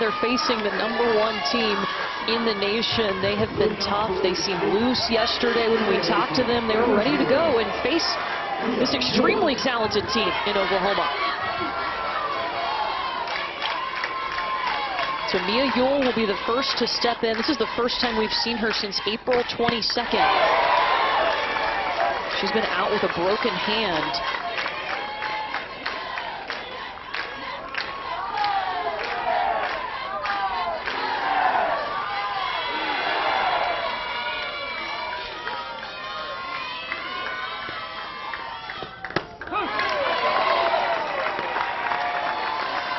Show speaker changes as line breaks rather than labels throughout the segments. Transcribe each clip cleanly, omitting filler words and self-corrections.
they're facing the #1 team in the nation. They have been tough. They seemed loose yesterday when we talked to them. They were ready to go and face this extremely talented team in Oklahoma. So Mia Ewell will be the first to step in. This is the first time we've seen her since April 22nd. She's been out with a broken hand.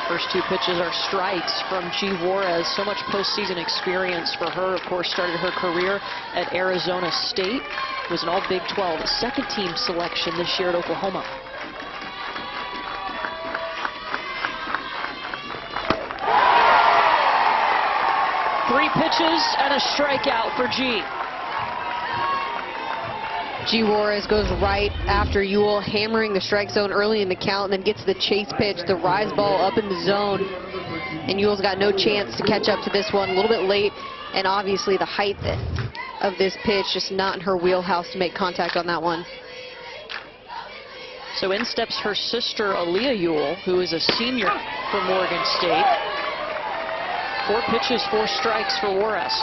First two pitches are strikes from G. Juarez. So much postseason experience for her. Of course, started her career at Arizona State. Was an all Big 12 second team selection this year at Oklahoma. Three pitches and a strikeout for G.
G. Juarez goes right after Ewell, hammering the strike zone early in the count, and then gets the chase pitch, the rise ball up in the zone. And Ewell's got no chance to catch up to this one, a little bit late, and obviously the height of this pitch just not in her wheelhouse to make contact on that one.
So in steps her sister, Aaliyah Ewell, who is a senior for Morgan State. 4 pitches, 4 strikes for Juarez.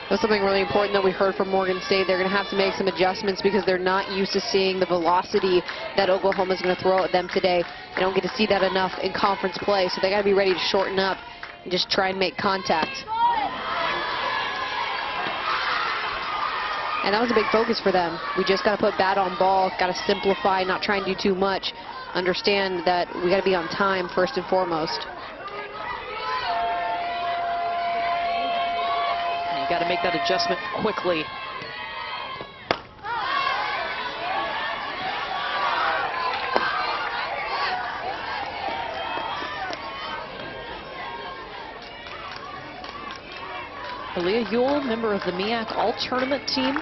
That's something really important that we heard from Morgan State. They're going to have to make some adjustments because they're not used to seeing the velocity that Oklahoma's going to throw at them today. They don't get to see that enough in conference play, so they got to be ready to shorten up and just try and make contact. And that was a big focus for them. We just got to put bat on ball, got to simplify, not try and do too much. Understand that we got to be on time first and foremost.
Got to make that adjustment quickly. Aaliyah Ewell, member of the MEAC All-Tournament team,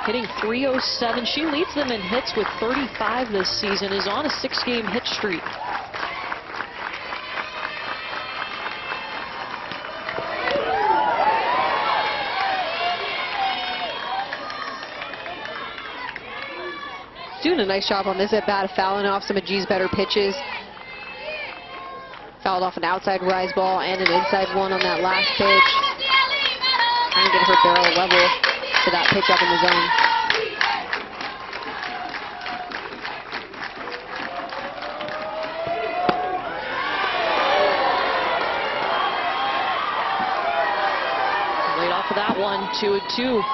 hitting .307. She leads them in hits with 35 this season, is on a 6-game hit streak.
Doing a nice job on this at bat, fouling off some of G's better pitches. Fouled off an outside rise ball and an inside one on that last pitch. Trying to get her barrel level to that pitch up in the zone.
Laid off of that one, 2-2.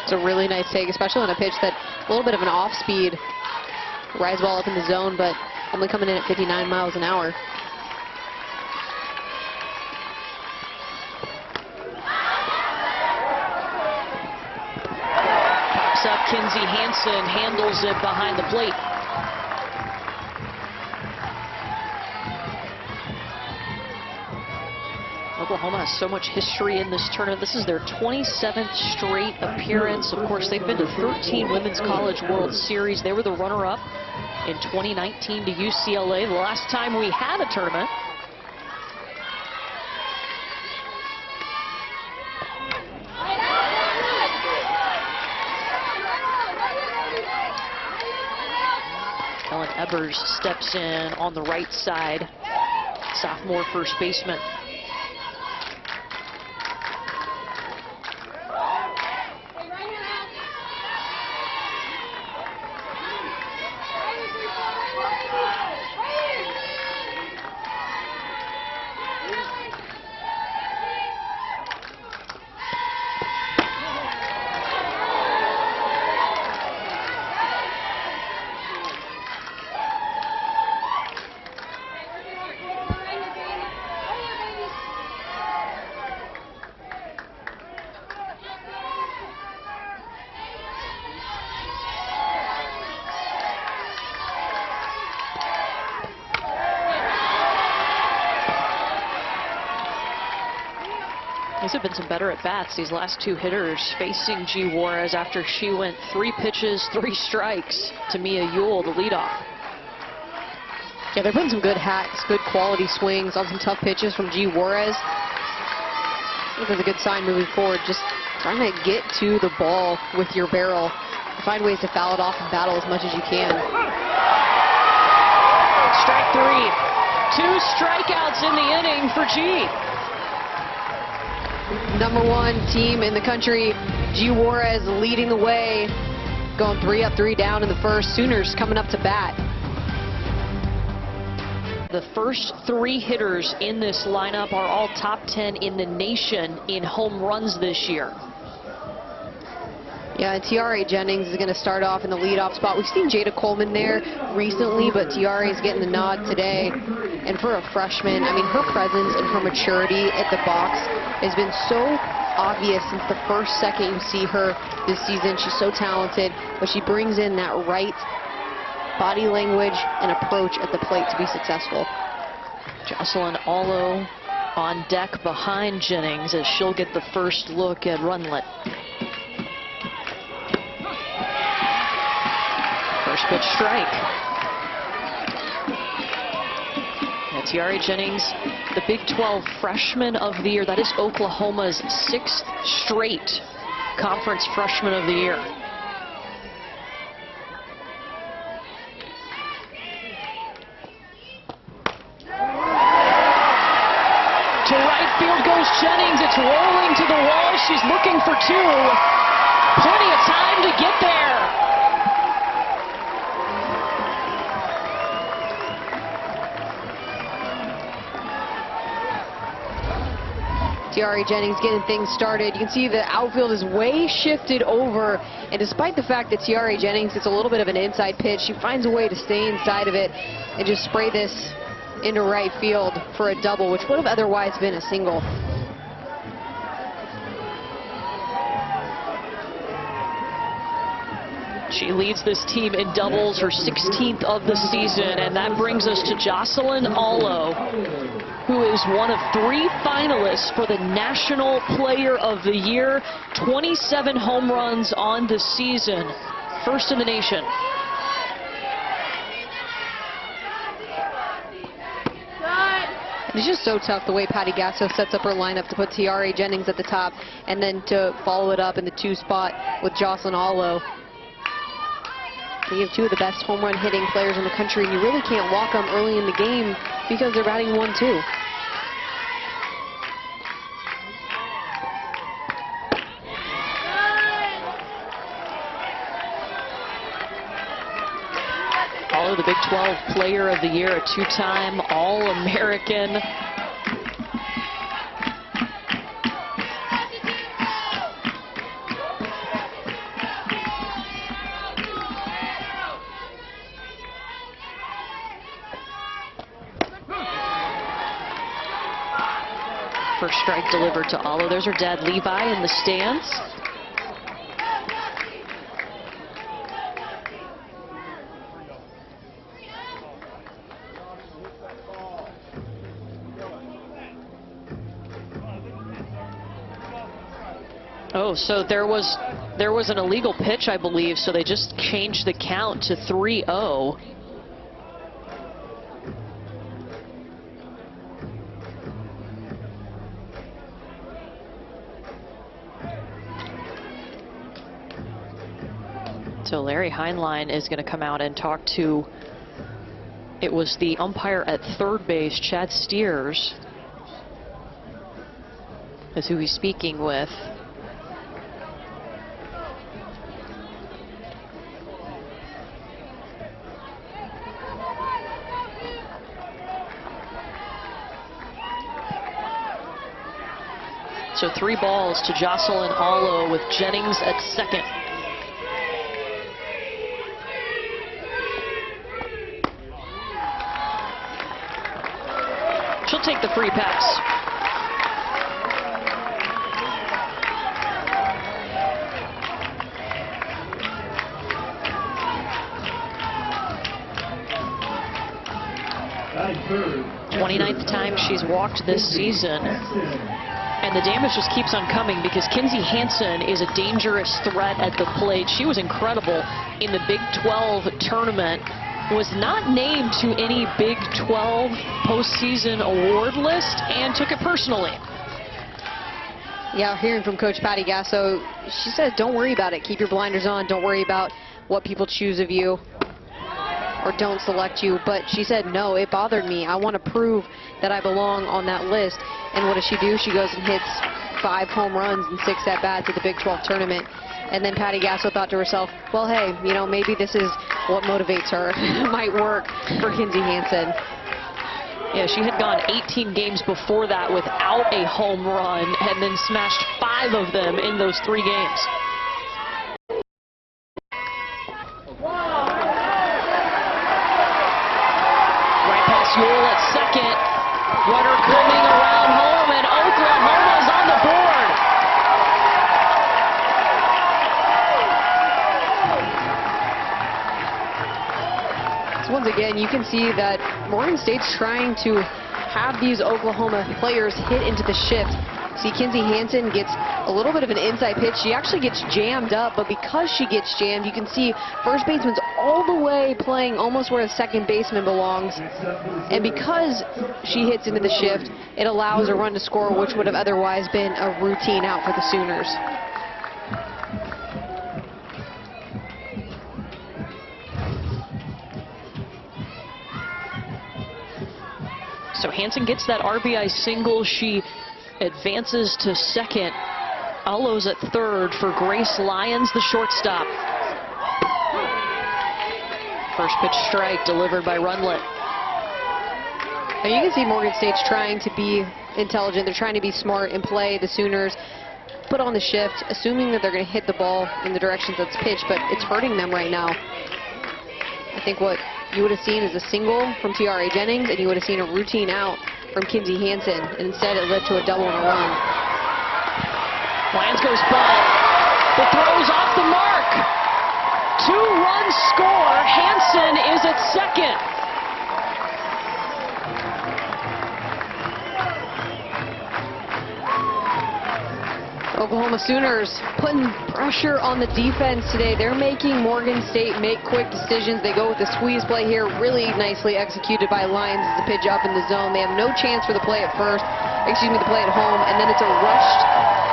It's a really nice take, especially on a pitch that a little bit of an off-speed rise ball up in the zone, but only coming in at 59 miles an hour.
Pops up, Kinsey Hansen handles it behind the plate. Oklahoma has so much history in this tournament. This is their 27th straight appearance. Of course, they've been to 13 Women's College World Series. They were the runner-up in 2019 to UCLA, the last time we had a tournament. Ellen Ebers steps in on the right side, sophomore first baseman. These have been some better at-bats, these last two hitters facing G. Juarez after she went 3 pitches, 3 strikes to Mia Ewell, the leadoff.
Yeah, they're putting some good hacks, good quality swings on some tough pitches from G. Juarez. I think that's a good sign moving forward. Just trying to get to the ball with your barrel. Find ways to foul it off and battle as much as you can.
Strike 3. 2 strikeouts in the inning for G.
#1 team in the country, G. Juarez leading the way, going 3 up, 3 down in the first. Sooners coming up to bat.
The first 3 hitters in this lineup are all top 10 in the nation in home runs this year.
Yeah, and Tiare Jennings is going to start off in the leadoff spot. We've seen Jada Coleman there recently, but Tiare is getting the nod today. And for a freshman, I mean, her presence and her maturity at the box has been so obvious since the first second you see her this season. She's so talented, but she brings in that right body language and approach at the plate to be successful.
Jocelyn Allo on deck behind Jennings as she'll get the first look at Runlet. First pitch strike. Yeah, Tiare Jennings, the Big 12 Freshman of the Year. That is Oklahoma's 6th straight Conference Freshman of the Year. To right field goes Jennings. It's rolling to the wall. She's looking for 2. Plenty of time to get there.
Tiare Jennings getting things started. You can see the outfield is way shifted over, and despite the fact that Tiare Jennings gets a little bit of an inside pitch, she finds a way to stay inside of it and just spray this into right field for a double, which would have otherwise been a single.
She leads this team in doubles, her 16th of the season, and that brings us to Jocelyn Allo, who is one of 3 finalists for the National Player of the Year. 27 home runs on the season, first in the nation.
It's just so tough the way Patty Gasso sets up her lineup to put Tiare Jennings at the top and then to follow it up in the 2 spot with Jocelyn Allo. You have 2 of the best home run hitting players in the country, and you really can't walk them early in the game because they're batting 1-2.
Allo, the Big 12 Player of the Year, a 2-time All-American. First strike delivered to Allo. There's her dad, Levi, in the stands. Oh, so there was an illegal pitch, I believe, so they just changed the count to 3-0. So Larry Heinlein is going to come out and talk to, it was the umpire at third base, Chad Steers, is who he's speaking with. So 3 balls to Jocelyn Allo with Jennings at second. She'll take the free pass.
Third.
29th time she's walked this season. And the damage just keeps on coming because Kinsey Hansen is a dangerous threat at the plate. She was incredible in the Big 12 tournament. was not named to any Big 12 postseason award list and took it personally.
Yeah, hearing from Coach Patty Gasso, she said, don't worry about it. Keep your blinders on. Don't worry about what people choose of you or don't select you. But she said, no, it bothered me. I want to prove that I belong on that list. And what does she do? She goes and hits 5 home runs and 6 at-bats at the Big 12 tournament. And then Patty Gasso thought to herself, well, hey, you know, maybe this is what motivates her. It might work for Kinzie Hansen.
Yeah, she had gone 18 games before that without a home run and then smashed 5 of them in those 3 games. Right past Ewell at second. Runner coming around home, and Oklahoma's on the board.
Once again, you can see that Morgan State's trying to have these Oklahoma players hit into the shift. See, Kinzie Hansen gets a little bit of an inside pitch. She actually gets jammed up, but because she gets jammed, you can see first baseman's all the way playing almost where the second baseman belongs. And because she hits into the shift, it allows a run to score, which would have otherwise been a routine out for the Sooners.
So Hansen gets that RBI single. She advances to second. Allo's at third for Grace Lyons, the shortstop. First pitch strike delivered by Runlet.
And you can see Morgan State's trying to be intelligent. They're trying to be smart and play the Sooners. Put on the shift, assuming that they're going to hit the ball in the directions that's pitched, but it's hurting them right now. I think what you would have seen is a single from Tiare Jennings, and you would have seen a routine out from Kinzie Hansen, and instead it led to a double and a run.
Lyons goes ball. The throw's off the mark. 2-run score. Hansen is at second.
Oklahoma Sooners putting pressure on the defense today. They're making Morgan State make quick decisions. They go with the squeeze play here, really nicely executed by Lyons as the pitch up in the zone. They have no chance for the play at first, the play at home, and then it's a rushed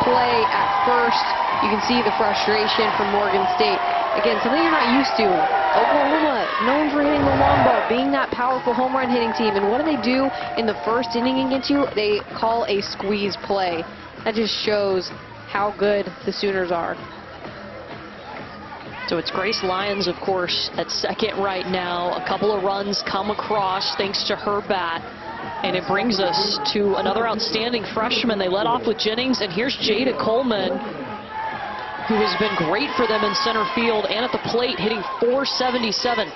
play at first. You can see the frustration from Morgan State. Again, something you're not used to. Oklahoma, known for hitting the long ball, being that powerful home run hitting team. And what do they do in the first inning against you? They call a squeeze play. That just shows how good the Sooners are.
So it's Grace Lyons, of course, at second right now. A couple of runs come across thanks to her bat. And it brings us to another outstanding freshman. They led off with Jennings, and here's Jada Coleman, who has been great for them in center field and at the plate, hitting .477.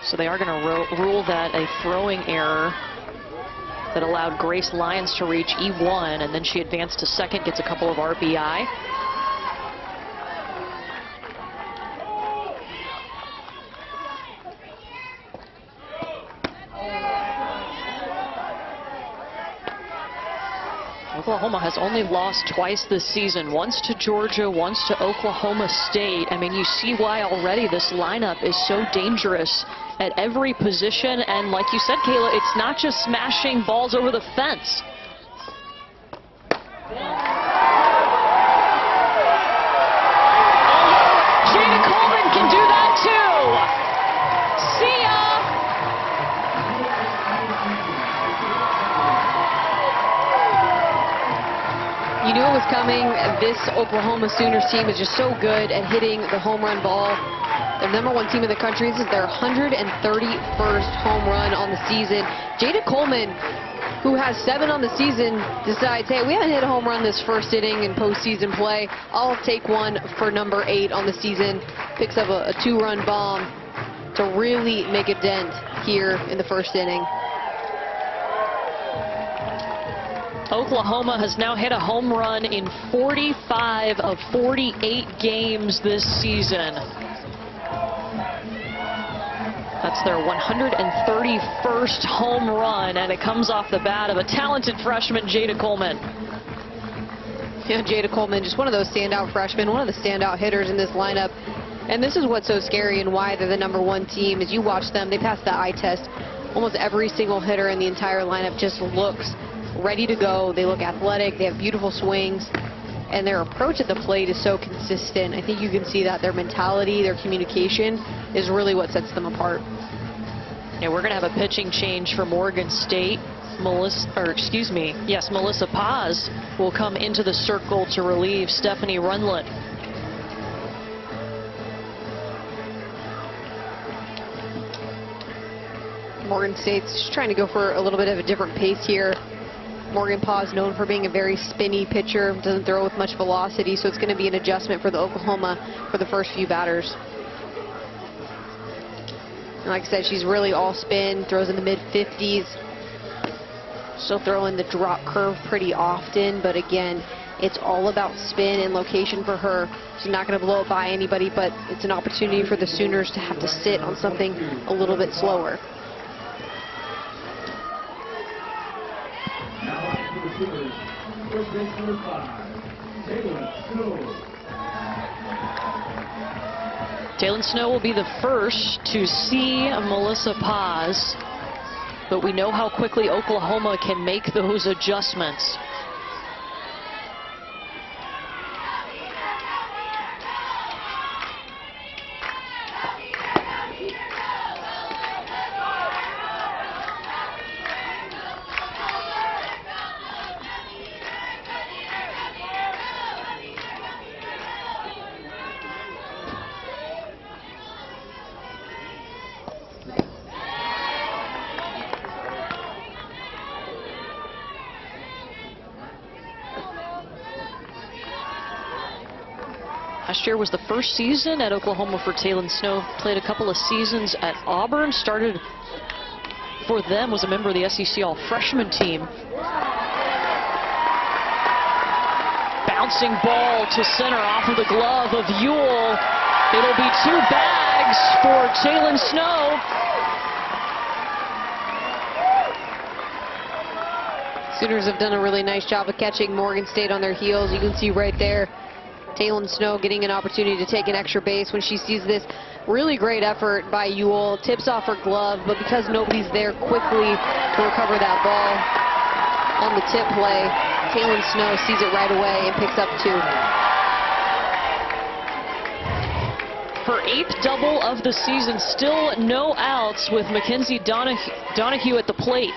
So they are going to rule that a throwing error that allowed Grace Lyons to reach E1, and then she advanced to second, gets a couple of RBI. Oklahoma has only lost twice this season, once to Georgia, once to Oklahoma State. I mean, you see why already this lineup is so dangerous at every position. And like you said, Kayla, it's not just smashing balls over the fence. Jada Coleman can do that too. See ya.
You knew it was coming. This Oklahoma Sooners team is just so good at hitting the home run ball. They're the #1 team in the country. This is their 131st home run on the season. Jada Coleman who has 7 on the season, decides, hey, we haven't hit a home run this first inning in postseason play. I'll take one for number 8 on the season. Picks up a 2-run bomb to really make a dent here in the first inning.
Oklahoma has now hit a home run in 45 of 48 games this season. That's their 131st home run, and it comes off the bat of a talented freshman, Jada Coleman.
Yeah, Jada Coleman, just one of those standout freshmen, one of the standout hitters in this lineup. And this is what's so scary and why they're the #1 team. As you watch them, they pass the eye test. Almost every single hitter in the entire lineup just looks ready to go. They look athletic. They have beautiful swings. And their approach at the plate is so consistent. I think you can see that their mentality, their communication is really what sets them apart.
Yeah, we're going to have a pitching change for Morgan State. Melissa Paz will come into the circle to relieve Stephanie Runlett.
Morgan State's just trying to go for a little bit of a different pace here. Morgan Paz known for being a very spinny pitcher, doesn't throw with much velocity, so it's going to be an adjustment for the Oklahoma for the first few batters. And like I said, she's really all spin, throws in the mid-50s. Still throwing the drop curve pretty often, but again, it's all about spin and location for her. She's not going to blow it by anybody, but it's an opportunity for the Sooners to have to sit on something a little bit slower.
Taylon Snow will be the first to see Melissa Paz, but we know how quickly Oklahoma can make those adjustments. Last year was the first season at Oklahoma for Taylon Snow. Played a couple of seasons at Auburn. Started for them, was a member of the SEC All-Freshman team. Bouncing ball to center off of the glove of Ewell. It'll be 2 bags for Taylon Snow.
Sooners have done a really nice job of catching Morgan State on their heels. You can see right there Taylon Snow getting an opportunity to take an extra base when she sees this really great effort by Ewell. Tips off her glove, but because nobody's there quickly to recover that ball on the tip play, Taylon Snow sees it right away and picks up 2.
Her 8th double of the season, still no outs with Mackenzie Donahue at the plate.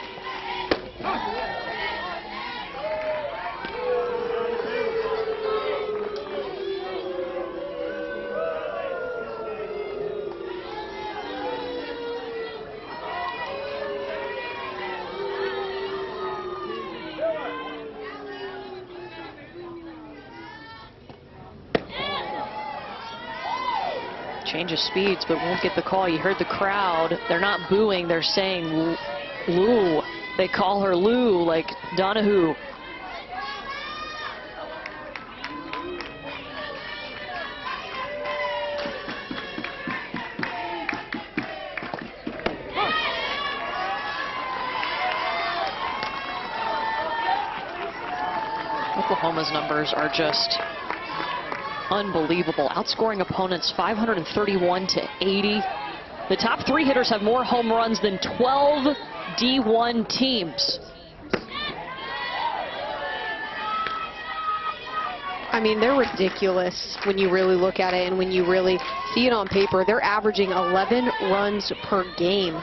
Change of speeds, but won't get the call. You heard the crowd. They're not booing. They're saying Lou. They call her Lou, like Donahue. Oklahoma's numbers are just unbelievable. Outscoring opponents 531 to 80. The top 3 hitters have more home runs than 12 D1 teams.
I mean, they're ridiculous when you really look at it and when you really see it on paper. They're averaging 11 runs per game.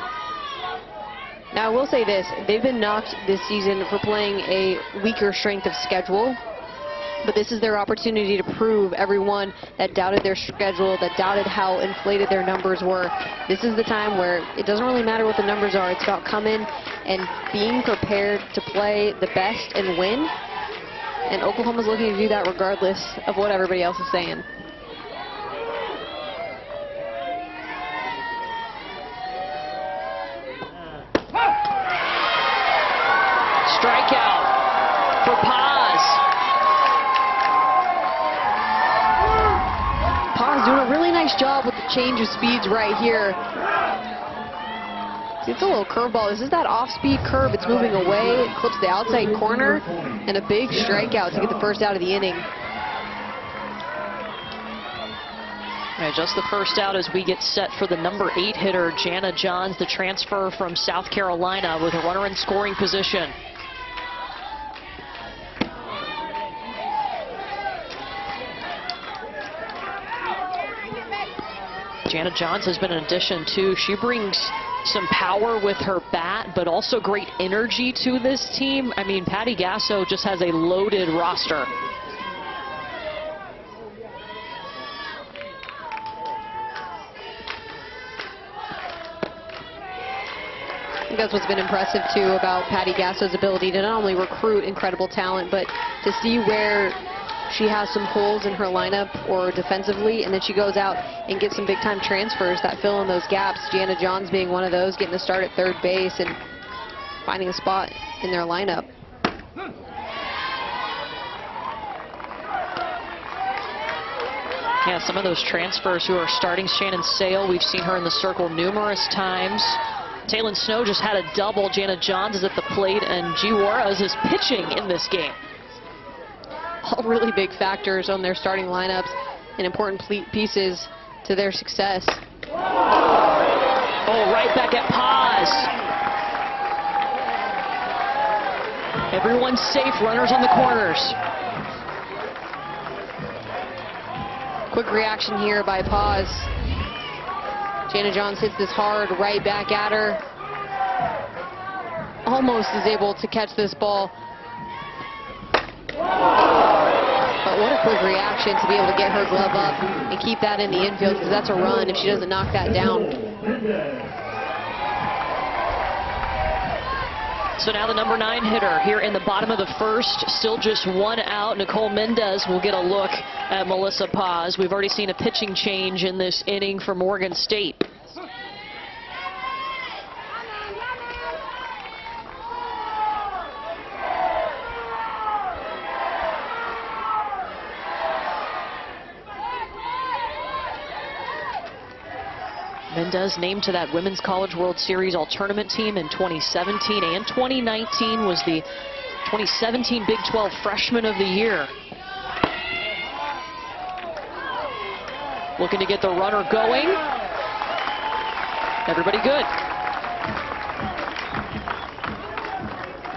Now, I will say this. They've been knocked this season for playing a weaker strength of schedule. But this is their opportunity to prove everyone that doubted their schedule, that doubted how inflated their numbers were. This is the time where it doesn't really matter what the numbers are. It's about coming and being prepared to play the best and win. And Oklahoma's looking to do that regardless of what everybody else is saying.
Strikeout for Paz.
Paz doing a really nice job with the change of speeds right here. See, it's a little curveball. This is that off-speed curve. It's moving away. It clips the outside corner. And a big strikeout to get the first out of the inning.
Just the first out as we get set for the number 8 hitter, Jana Johns, the transfer from South Carolina, with a runner in scoring position. Jana Johns has been an addition too. She brings some power with her bat, but also great energy to this team. I mean, Patty Gasso just has a loaded roster.
I think that's what's been impressive too about Patty Gasso's ability to not only recruit incredible talent, but to see where she has some holes in her lineup or defensively, and then she goes out and gets some big-time transfers that fill in those gaps. Jana Johns being one of those, getting a start at third base and finding a spot in their lineup.
Yeah, some of those transfers who are starting. Shannon Sale, we've seen her in the circle numerous times. Taylon Snow just had a double. Jana Johns is at the plate, and G. Juarez is pitching in this game.
All really big factors on their starting lineups and important pieces to their success.
Oh, right back at Paz. Everyone's safe, runners on the corners.
Quick reaction here by Paz. Jana Johns hits this hard right back at her. Almost is able to catch this ball. But what a quick reaction to be able to get her glove up and keep that in the infield, because that's a run if she doesn't knock that down.
So now the number 9 hitter here in the bottom of the first, still just one out. Nicole Mendez will get a look at Melissa Paz. We've already seen a pitching change in this inning for Morgan State. Mendez named to that Women's College World Series All-Tournament team in 2017 and 2019, was the 2017 Big 12 Freshman of the Year. Looking to get the runner going. Everybody good.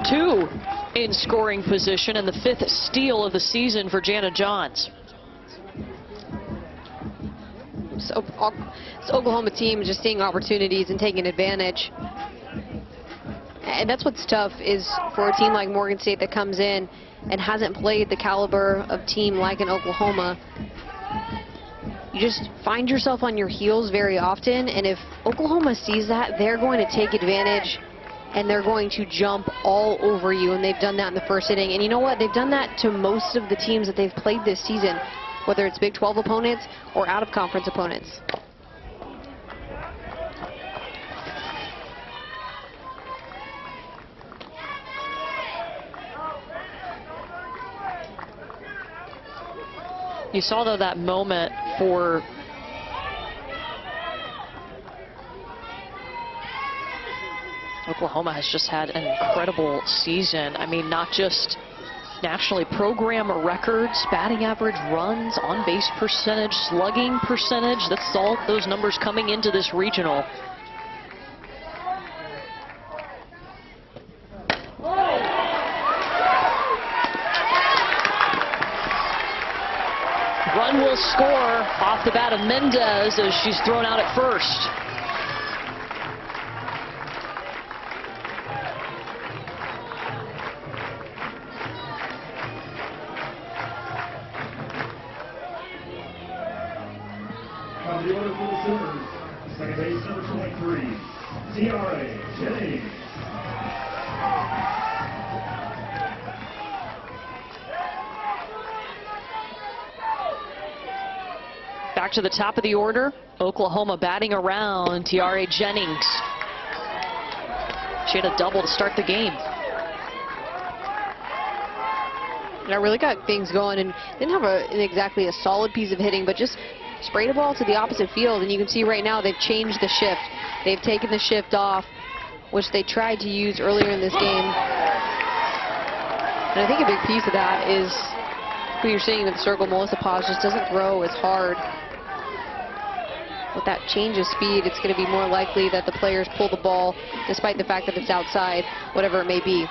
2 in scoring position, and the 5th steal of the season for Jana Johns.
So this Oklahoma team is just seeing opportunities and taking advantage. And that's what's tough, is for a team like Morgan State that comes in and hasn't played the caliber of team like in Oklahoma. You just find yourself on your heels very often, and if Oklahoma sees that, they're going to take advantage and they're going to jump all over you, and they've done that in the first inning. And you know what? They've done that to most of the teams that they've played this season, whether it's Big 12 opponents or out-of-conference opponents.
You saw, though, that moment for Oklahoma has just had an incredible season. I mean, not just nationally, program records, batting average, runs, on-base percentage, slugging percentage. That's all those numbers coming into this regional. Run will score off the bat of Mendez as she's thrown out at first.
base number 23, Tiare Jennings.
Back to the top of the order, Oklahoma batting around, Tiare Jennings. She had a double to start the game.
And I really got things going and didn't have exactly a solid piece of hitting, but just sprayed a ball to the opposite field. And you can see right now they've changed the shift. They've taken the shift off, which they tried to use earlier in this game. And I think a big piece of that is who you're seeing in the circle. Melissa Paz just doesn't throw as hard. With that change of speed, it's going to be more likely that the players pull the ball, despite the fact that it's outside, whatever it may be.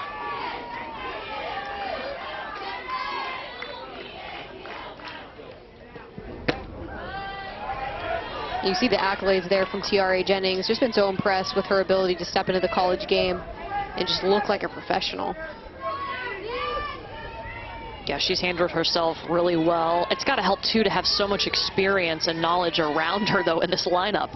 You see the accolades there from Tiare Jennings. Just been so impressed with her ability to step into the college game and just look like a professional.
Yeah, she's handled herself really well. It's got to help, too, to have so much experience and knowledge around her, though, in this lineup.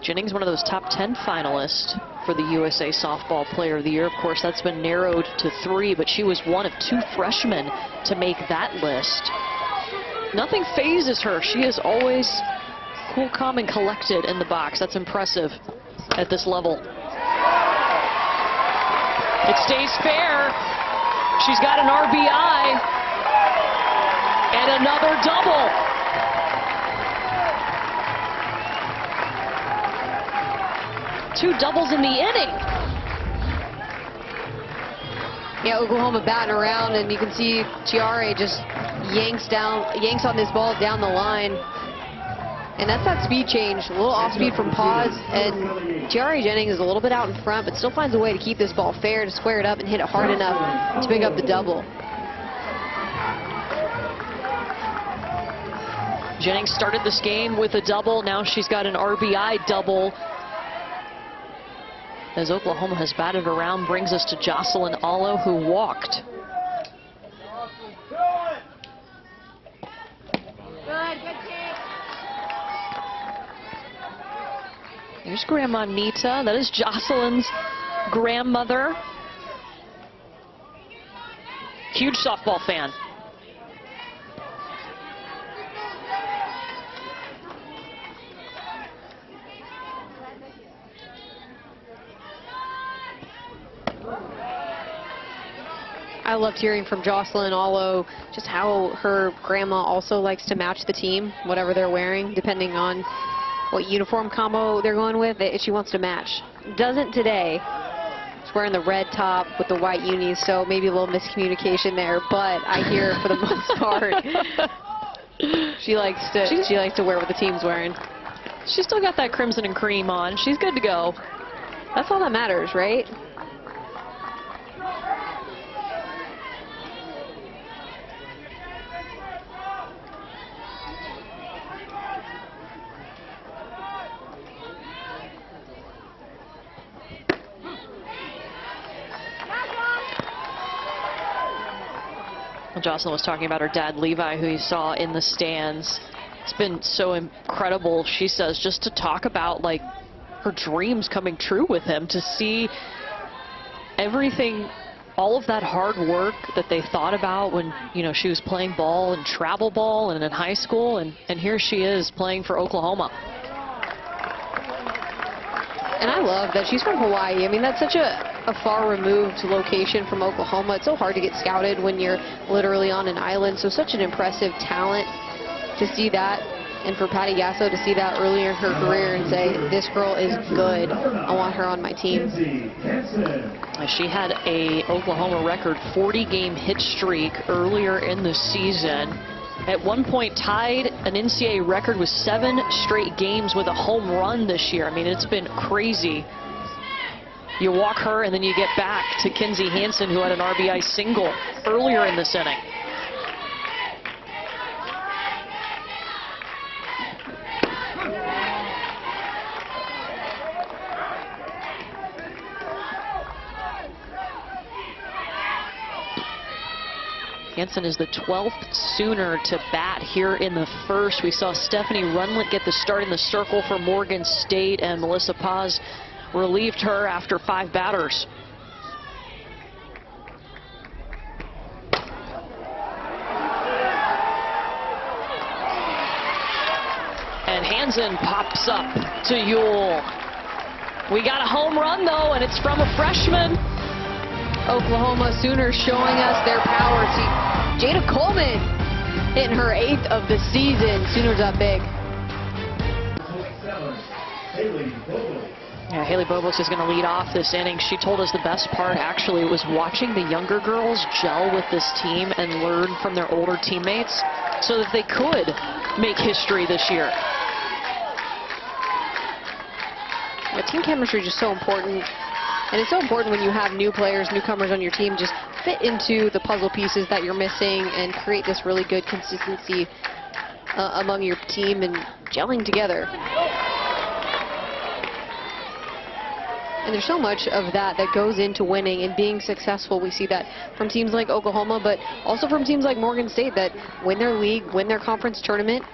Jennings, one of those top 10 finalists for the USA Softball Player of the Year. Of course, that's been narrowed to 3, but she was one of 2 freshmen to make that list. Nothing phases her. She is always cool, calm, and collected in the box. That's impressive at this level. It stays fair. She's got an RBI and another double. Two doubles in the inning.
Yeah, Oklahoma batting around, and you can see Tiare just yanks on this ball down the line. And that's that speed change, a little off speed from Paz, and Tiare Jennings is a little bit out in front, but still finds a way to keep this ball fair, to square it up and hit it hard enough to pick up the double.
Jennings started this game with a double. Now she's got an RBI double. As Oklahoma has batted around, brings us to Jocelyn Allo, who walked. Here's Grandma Nita. That is Jocelyn's grandmother. Huge softball fan.
I loved hearing from Jocelyn Allo just how her grandma also likes to match the team, whatever they're wearing, depending on what uniform combo they're going with. She wants to match. Doesn't today. She's wearing the red top with the white unis, so maybe a little miscommunication there. But I hear for the most part, she likes to wear what the team's wearing.
She's still got that crimson and cream on. She's good to go.
That's all that matters, right?
Well, Jocelyn was talking about her dad, Levi, who you saw in the stands. It's been so incredible, she says, just to talk about, like, her dreams coming true with him, to see everything, all of that hard work that they thought about when, you know, she was playing ball and travel ball and in high school, and here she is playing for Oklahoma.
And I love that she's from Hawaii. I mean, that's such a far removed location from Oklahoma. It's so hard to get scouted when you're literally on an island. So such an impressive talent to see that. And for Patty Gasso to see that earlier in her career and say, this girl is good. I want her on my team.
She had a Oklahoma record 40-game hit streak earlier in the season. At one point tied an NCAA record with 7 straight games with a home run this year. I mean, it's been crazy. You walk her and then you get back to Kinsey Hansen, who had an RBI single earlier in this inning. Hansen is the 12th Sooner to bat here in the first. We saw Stephanie Runlet get the start in the circle for Morgan State, and Melissa Paz relieved her after 5 batters. And Hansen pops up to Ewell. We got a home run, though, and it's from a freshman.
Oklahoma Sooners showing us their power. See, Jada Coleman hitting her 8th of the season. Sooners up big.
Yeah, Haley Bobos is going to lead off this inning. She told us the best part actually was watching the younger girls gel with this team and learn from their older teammates so that they could make history this year.
Yeah, team chemistry is just so important. And it's so important when you have new players, newcomers on your team, just fit into the puzzle pieces that you're missing and create this really good consistency among your team and gelling together. And there's so much of that goes into winning and being successful. We see that from teams like Oklahoma, but also from teams like Morgan State that win their league, win their conference tournament,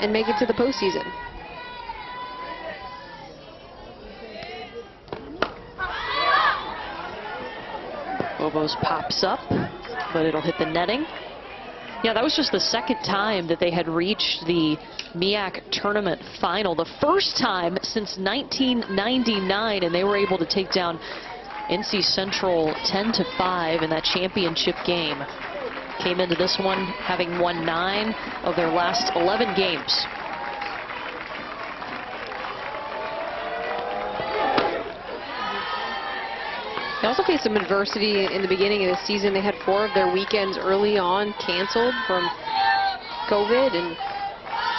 and make it to the postseason.
Bobos pops up, but it'll hit the netting. Yeah, that was just the second time that they had reached the MEAC tournament final. The first time since 1999, and they were able to take down NC Central 10-5 in that championship game. Came into this one having won 9 of their last 11 games.
They also faced some adversity in the beginning of the season. They had 4 of their weekends early on canceled from COVID, and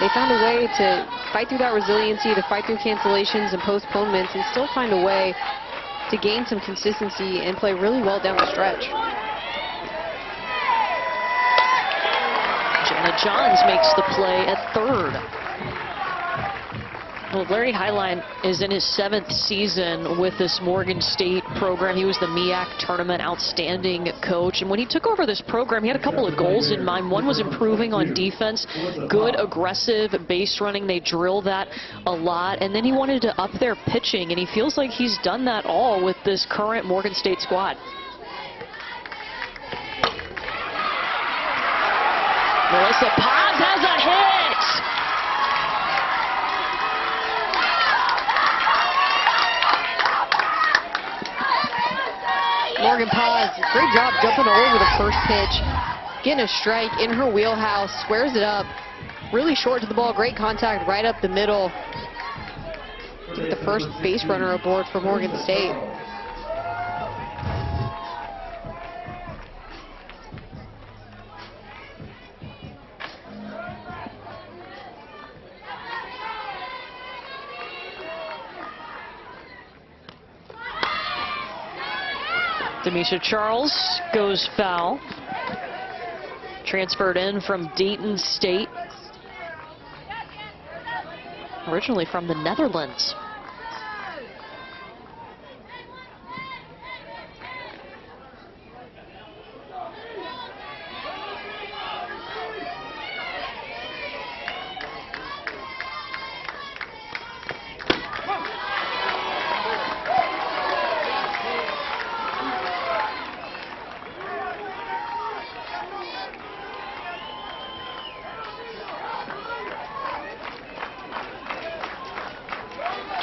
they found a way to fight through that resiliency, to fight through cancellations and postponements, and still find a way to gain some consistency and play really well down the stretch.
Jenna Johns makes the play at third. Well, Larry Highline is in his 7th season with this Morgan State program. He was the MEAC tournament outstanding coach. And when he took over this program, he had a couple of goals in mind. One was improving on defense, good aggressive base running. They drill that a lot. And then he wanted to up their pitching, and he feels like he's done that all with this current Morgan State squad. Melissa Paz has a hit.
Morgan Paz, great job jumping all over the first pitch, getting a strike in her wheelhouse, squares it up, really short to the ball, great contact right up the middle. Get the first base runner aboard for Morgan State.
Demisha Charles goes foul. Transferred in from Dayton State. Originally from the Netherlands.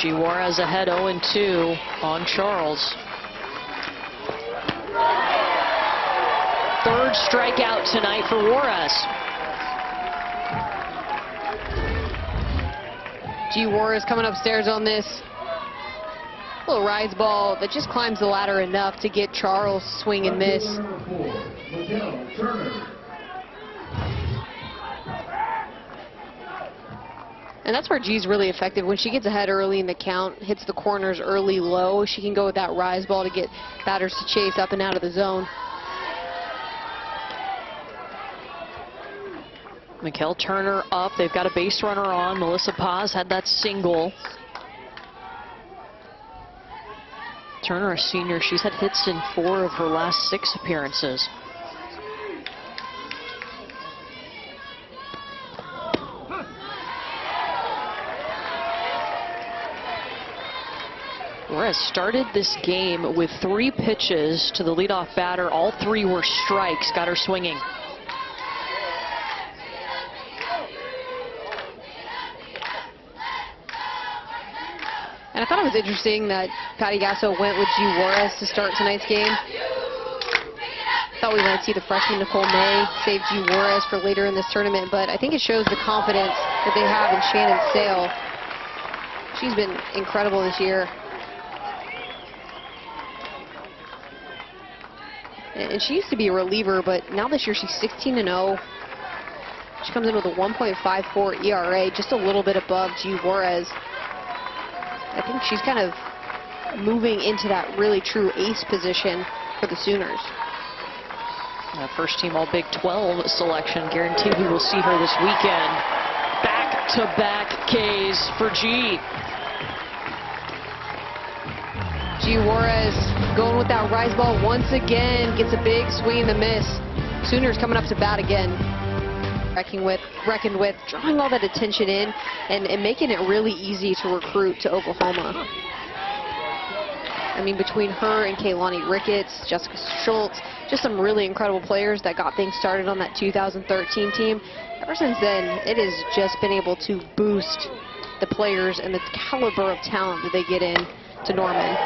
G. Juarez ahead 0-2 on Charles. Third strikeout tonight for Juarez.
G. Juarez coming upstairs on this little rise ball that just climbs the ladder enough to get Charles swing and miss. And that's where G's really effective. When she gets ahead early in the count, hits the corners early low, she can go with that rise ball to get batters to chase up and out of the zone.
Mikkel Turner up. They've got a base runner on. Melissa Paz had that single. Turner, a senior, she's had hits in 4 of her last 6 appearances. has started this game with 3 pitches to the leadoff batter. All 3 were strikes, got her swinging.
And I thought it was interesting that Patty Gasso went with G. Juarez to start tonight's game. Thought we might see the freshman Nicole May save G. Juarez for later in this tournament, but I think it shows the confidence that they have in Shannon Sale. She's been incredible this year. And she used to be a reliever, but now this year she's 16-0. She comes in with a 1.54 ERA, just a little bit above G. Juarez. I think she's kind of moving into that really true ace position for the Sooners.
First team all Big 12 selection. Guaranteed we will see her this weekend. Back-to-back Ks for G.
G. Juarez going with that rise ball once again. Gets a big swing and a miss. Sooners coming up to bat again. Reckoned with, drawing all that attention in and making it really easy to recruit to Oklahoma. I mean, between her and Kaylani Ricketts, Jessica Schultz, just some really incredible players that got things started on that 2013 team. Ever since then, it has just been able to boost the players and the caliber of talent that they get in to Norman.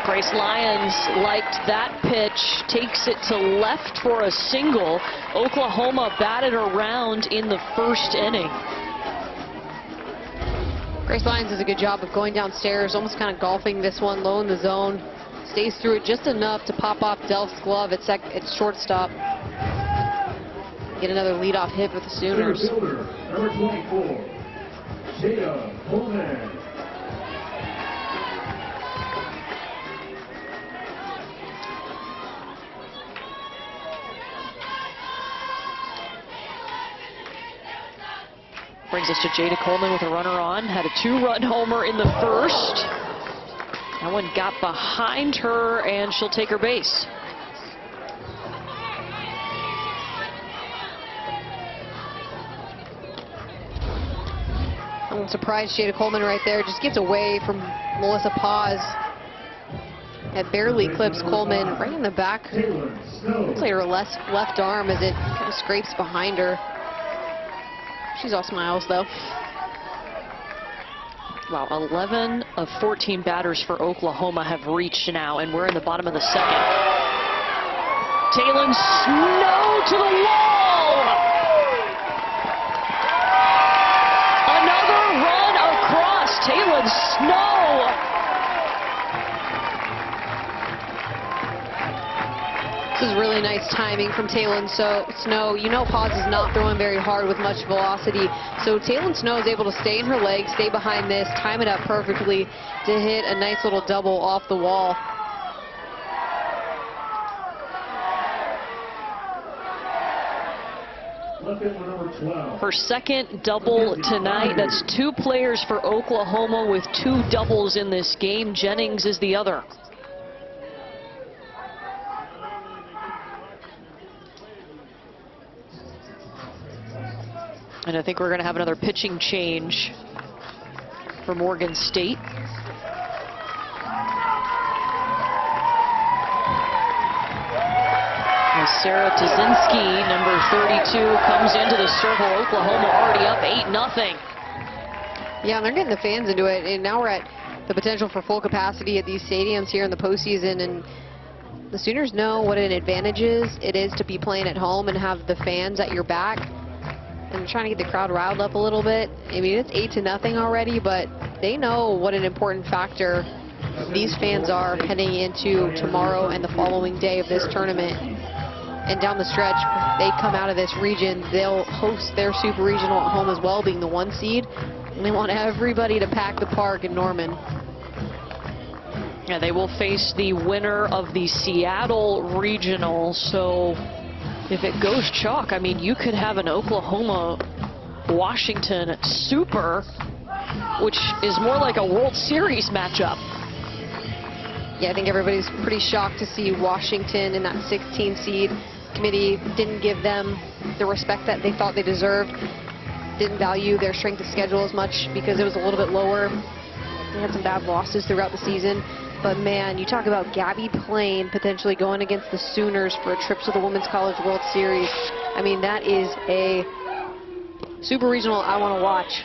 Grace Lyons liked that pitch, takes it to left for a single. Oklahoma batted around in the first inning.
Grace Lyons does a good job of going downstairs, almost kind of golfing this one low in the zone. Stays through it just enough to pop off Delph's glove at shortstop. Get another leadoff hit for the Sooners.
Fielder, number 24, Jada Coleman.
Brings us to Jada Coleman with a runner on. Had a 2-run homer in the first. That one got behind her, and she'll take her base.
I'm surprised Jada Coleman right there just gets away from Melissa Paz. That barely clips Coleman right in the back. Looks like her left arm as it kind of scrapes behind her. She's all smiles, though.
Wow, 11 of 14 batters for Oklahoma have reached now, and we're in the bottom of the second. Taylon Snow to the wall! Another run across. Taylon Snow!
This is really nice timing from Taylon Snow. You know Paz is not throwing very hard with much velocity, so Taylon Snow is able to stay in her legs, stay behind this, time it up perfectly to hit a nice little double off the wall.
Number 12.
Her second double tonight. That's 2 players for Oklahoma with 2 doubles in this game. Jennings is the other. And I think we're going to have another pitching change for Morgan State. As Sarah Tazinski, number 32, comes into the circle. Oklahoma already up 8-0.
Yeah, and they're getting the fans into it, and now we're at the potential for full capacity at these stadiums here in the postseason, and the Sooners know what an advantage it is to be playing at home and have the fans at your back. And trying to get the crowd riled up a little bit. I mean, it's 8-0 already, but they know what an important factor these fans are heading into tomorrow and the following day of this tournament. And down the stretch, they come out of this region, they'll host their super regional at home as well, being the 1 seed. And they want everybody to pack the park in Norman.
Yeah, they will face the winner of the Seattle regional, so if it goes chalk, I mean, you could have an Oklahoma-Washington super, which is more like a World Series matchup.
Yeah, I think everybody's pretty shocked to see Washington in that 16 seed. Committee didn't give them the respect that they thought they deserved. Didn't value their strength of schedule as much because it was a little bit lower. They had some bad losses throughout the season. But man, you talk about Gabby Plain potentially going against the Sooners for a trip to the Women's College World Series. I mean, that is a super regional I want to watch.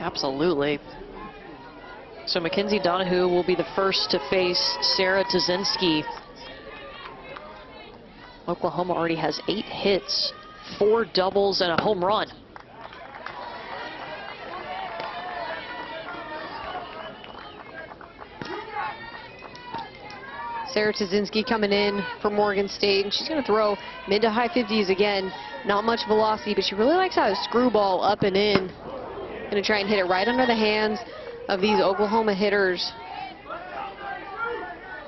Absolutely. So Mackenzie Donahue will be the first to face Sarah Tazinski. Oklahoma already has 8 hits, 4 doubles, and a home run.
Sarah Tazinski coming in for Morgan State, and she's going to throw mid to high 50s again. Not much velocity, but she really likes how to screwball up and in. Going to try and hit it right under the hands of these Oklahoma hitters.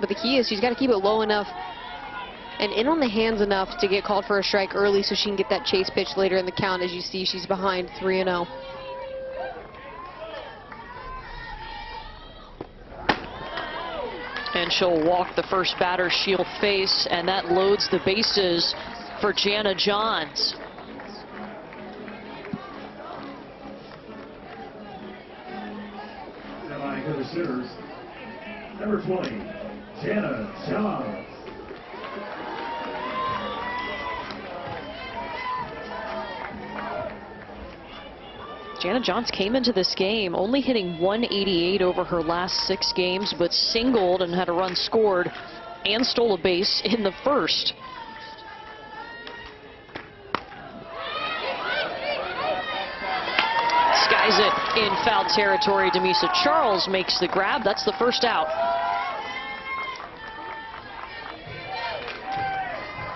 But the key is she's got to keep it low enough and in on the hands enough to get called for a strike early so she can get that chase pitch later in the count. As you see, she's behind 3-0.
And she'll walk the first batter she'll face, and that loads the bases for Jana Johns.
Semi-hitter sitters, number 20, Jana Johns.
Jana Johns came into this game only hitting 188 over her last 6 games, but singled and had a run scored and stole a base in the first. Skies it in foul territory. Demisa Charles makes the grab. That's the first out.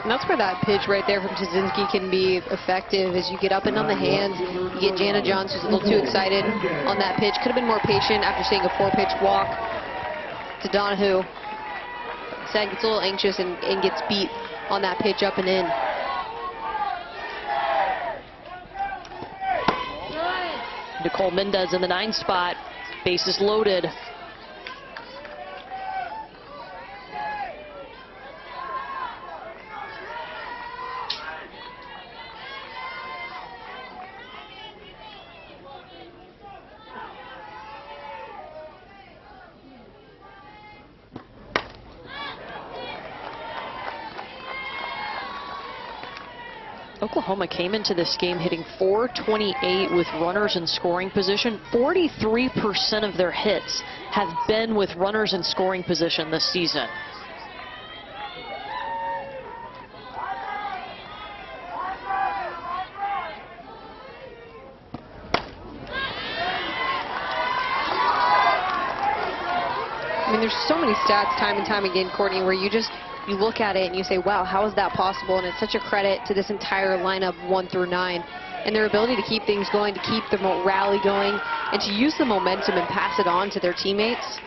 And that's where that pitch right there from Tazinski can be effective as you get up and on the hands. You get Jana Johns, who's a little too excited on that pitch. Could have been more patient after seeing a 4-pitch walk to Donahue. Instead, gets a little anxious and gets beat on that pitch up and in.
Nicole Mendez in the 9 spot. Bases loaded. Oklahoma came into this game hitting .428 with runners in scoring position. 43% of their hits have been with runners in scoring position this season.
I mean, there's so many stats time and time again, Courtney, where you look at it and you say, wow, how is that possible? And it's such a credit to this entire lineup 1 through 9 and their ability to keep things going, to keep the rally going, and to use the momentum and pass it on to their teammates.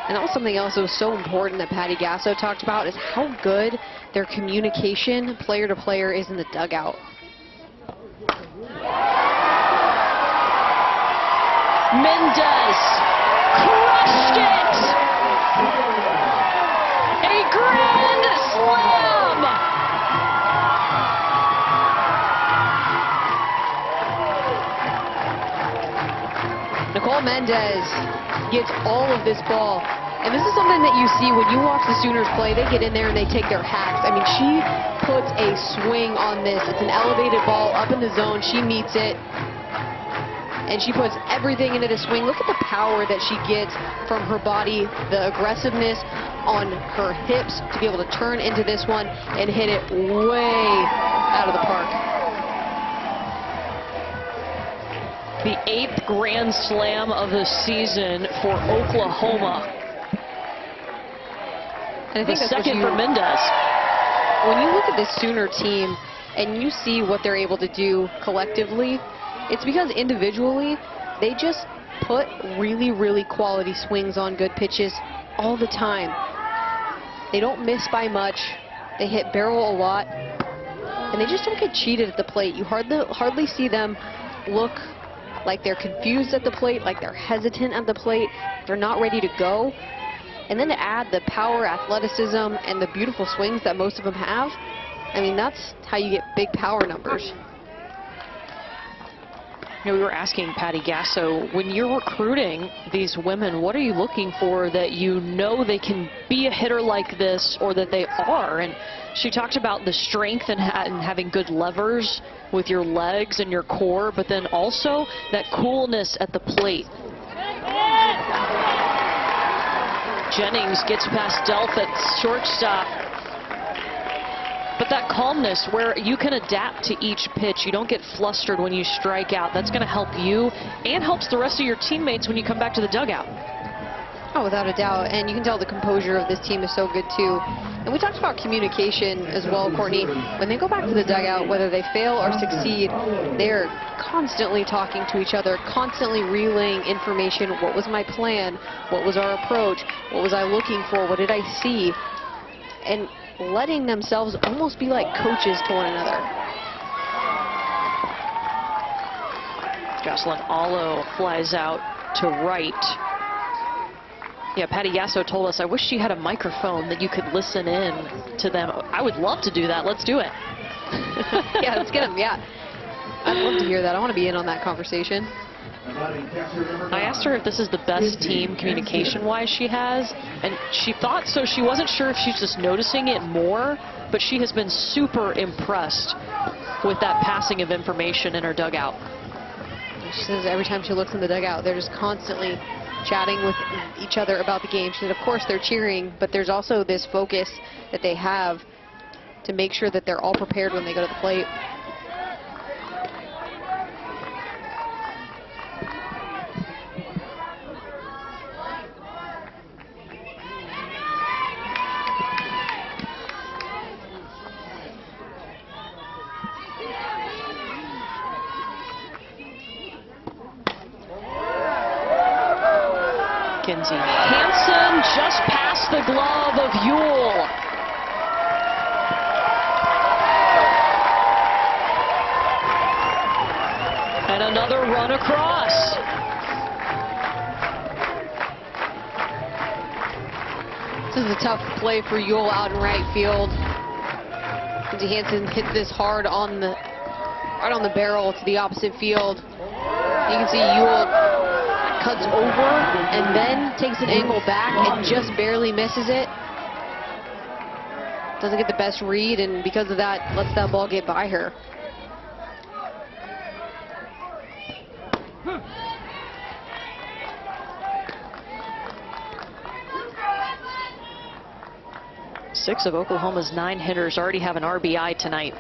And that was something else that was so important that Patty Gasso talked about, is how good their communication player to player is in the dugout.
Mendez crushed it! A grand slam!
Nicole Mendez gets all of this ball. And this is something that you see when you watch the Sooners play. They get in there and they take their hacks. I mean, she puts a swing on this. It's an elevated ball up in the zone. She meets it. And she puts everything into the swing. Look at the power that she gets from her body, the aggressiveness on her hips to be able to turn into this one and hit it way out of the park.
The 8th grand slam of the season for Oklahoma.
And I think
the
that's
second for Mendez.
When you look at this Sooner team and you see what they're able to do collectively, it's because individually they just put really, really quality swings on good pitches all the time. They don't miss by much. They hit barrel a lot. And they just don't get cheated at the plate. You hardly see them look like they're confused at the plate, like they're hesitant at the plate. They're not ready to go. And then to add the power, athleticism, and the beautiful swings that most of them have, I mean, that's how you get big power numbers.
You know, we were asking Patty Gasso, when you're recruiting these women, what are you looking for that you know they can be a hitter like this, or that they are? And she talked about the strength and having good levers with your legs and your core, but then also that coolness at the plate. Jennings gets past Delph at shortstop. But that calmness where you can adapt to each pitch. You don't get flustered when you strike out. That's going to help you and helps the rest of your teammates when you come back to the dugout.
Oh, without a doubt. And you can tell the composure of this team is so good, too. And we talked about communication as well, Courtney. When they go back to the dugout, whether they fail or succeed, they're constantly talking to each other, constantly relaying information. What was my plan? What was our approach? What was I looking for? What did I see? And letting themselves almost be like coaches to one another.
Jocelyn Allo flies out to right. Yeah, Patty Gasso told us, I wish she had a microphone that you could listen in to them. I would love to do that. Let's do it.
Yeah, let's get them. Yeah. I'd love to hear that. I want to be in on that conversation.
I asked her if this is the best team communication-wise she has, and she thought so. She wasn't sure if she's just noticing it more, but she has been super impressed with that passing of information in her dugout.
She says every time she looks in the dugout, they're just constantly chatting with each other about the game. She said, of course, they're cheering, but there's also this focus that they have to make sure that they're all prepared when they go to the plate.
Kinsey Hansen just past the glove of Ewell. And another run across.
This is a tough play for Ewell out in right field. Kinsey Hansen hits this hard on the right on the barrel to the opposite field. You can see Ewell cuts over and then takes an angle back and just barely misses it. Doesn't get the best read, and because of that, lets that ball get by her.
Six of Oklahoma's 9 hitters already have an RBI tonight.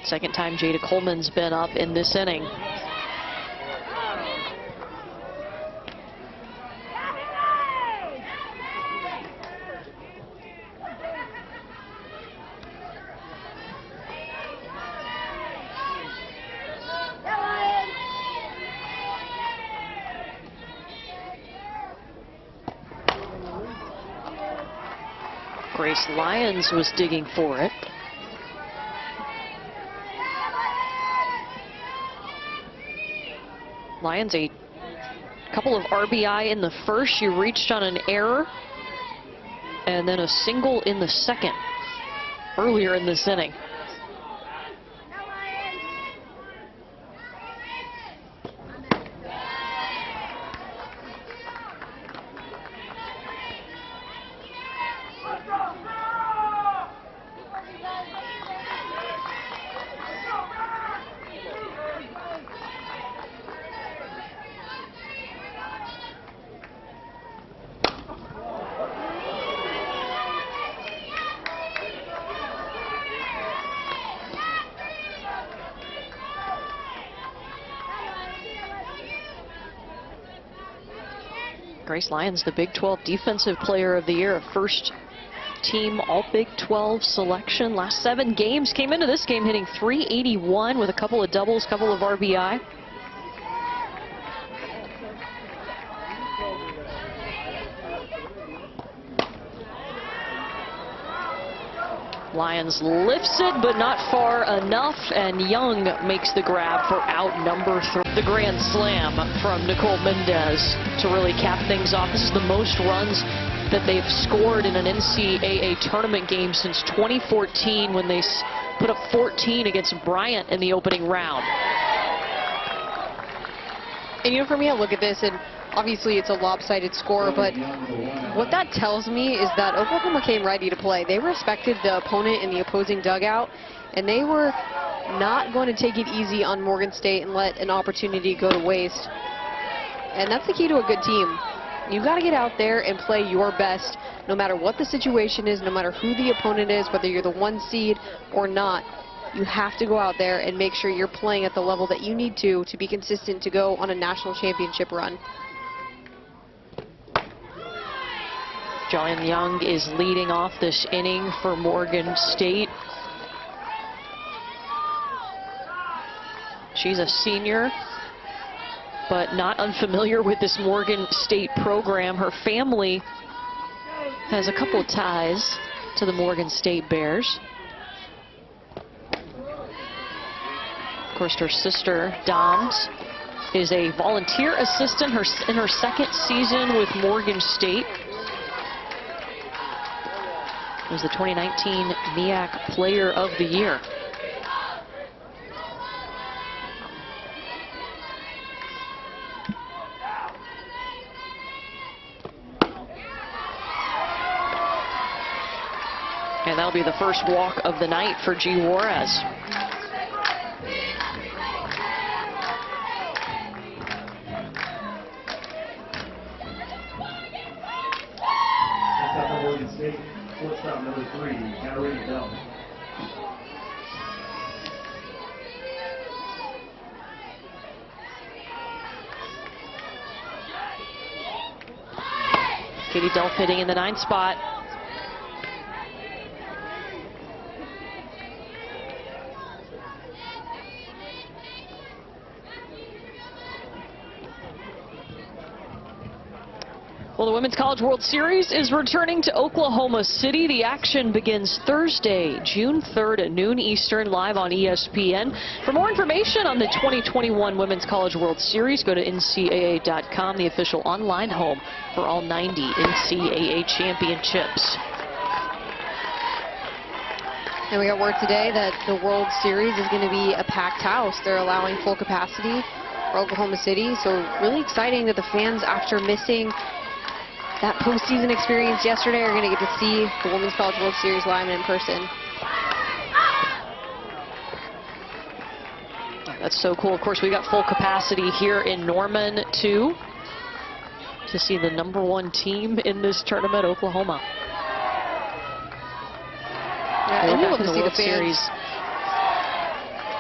Second time Jada Coleman's been up in this inning. Grace Lyons was digging for it. Lyons, a couple of RBI in the first. She reached on an error, and then a single in the second earlier in this inning. Grace Lyons, the Big 12 Defensive Player of the Year, a first team All Big 12 selection. Last 7 games, came into this game hitting .381 with a couple of doubles, couple of RBI. Lyons lifts it, but not far enough, and Young makes the grab for out number 3. The grand slam from Nicole Mendez to really cap things off. This is the most runs that they've scored in an NCAA tournament game since 2014 when they put up 14 against Bryant in the opening round.
And for me, I look at this, and obviously it's a lopsided score, but what that tells me is that Oklahoma came ready to play. They respected the opponent in the opposing dugout, and they were not going to take it easy on Morgan State and let an opportunity go to waste. And that's the key to a good team. You've got to get out there and play your best, no matter what the situation is, no matter who the opponent is, whether you're the 1 seed or not. You have to go out there and make sure you're playing at the level that you need to be consistent to go on a national championship run.
Jillian Young is leading off this inning for Morgan State. She's a senior, but not unfamiliar with this Morgan State program. Her family has a couple of ties to the Morgan State Bears. Of course, her sister, Doms, is a volunteer assistant in her second season with Morgan State. Was the 2019 MEAC Player of the Year. And that'll be the first walk of the night for G. Juarez.
Morgan State, shortstop number 3, Katarina Bell.
Katie Delph hitting in the 9th spot. Well, the Women's College World Series is returning to Oklahoma City. The action begins Thursday, June 3rd at noon Eastern, live on ESPN. For more information on the 2021 Women's College World Series, go to ncaa.com, the official online home for all 90 NCAA championships.
And we got word today that the World Series is going to be a packed house. They're allowing full capacity for Oklahoma City, so really exciting that the fans, after missing that postseason experience yesterday, are going to get to see the Women's College World Series live and in person.
That's so cool. Of course, we got full capacity here in Norman, too, to see the #1 team in this tournament, Oklahoma.
Yeah, and you love to see the
World
fans.
Series.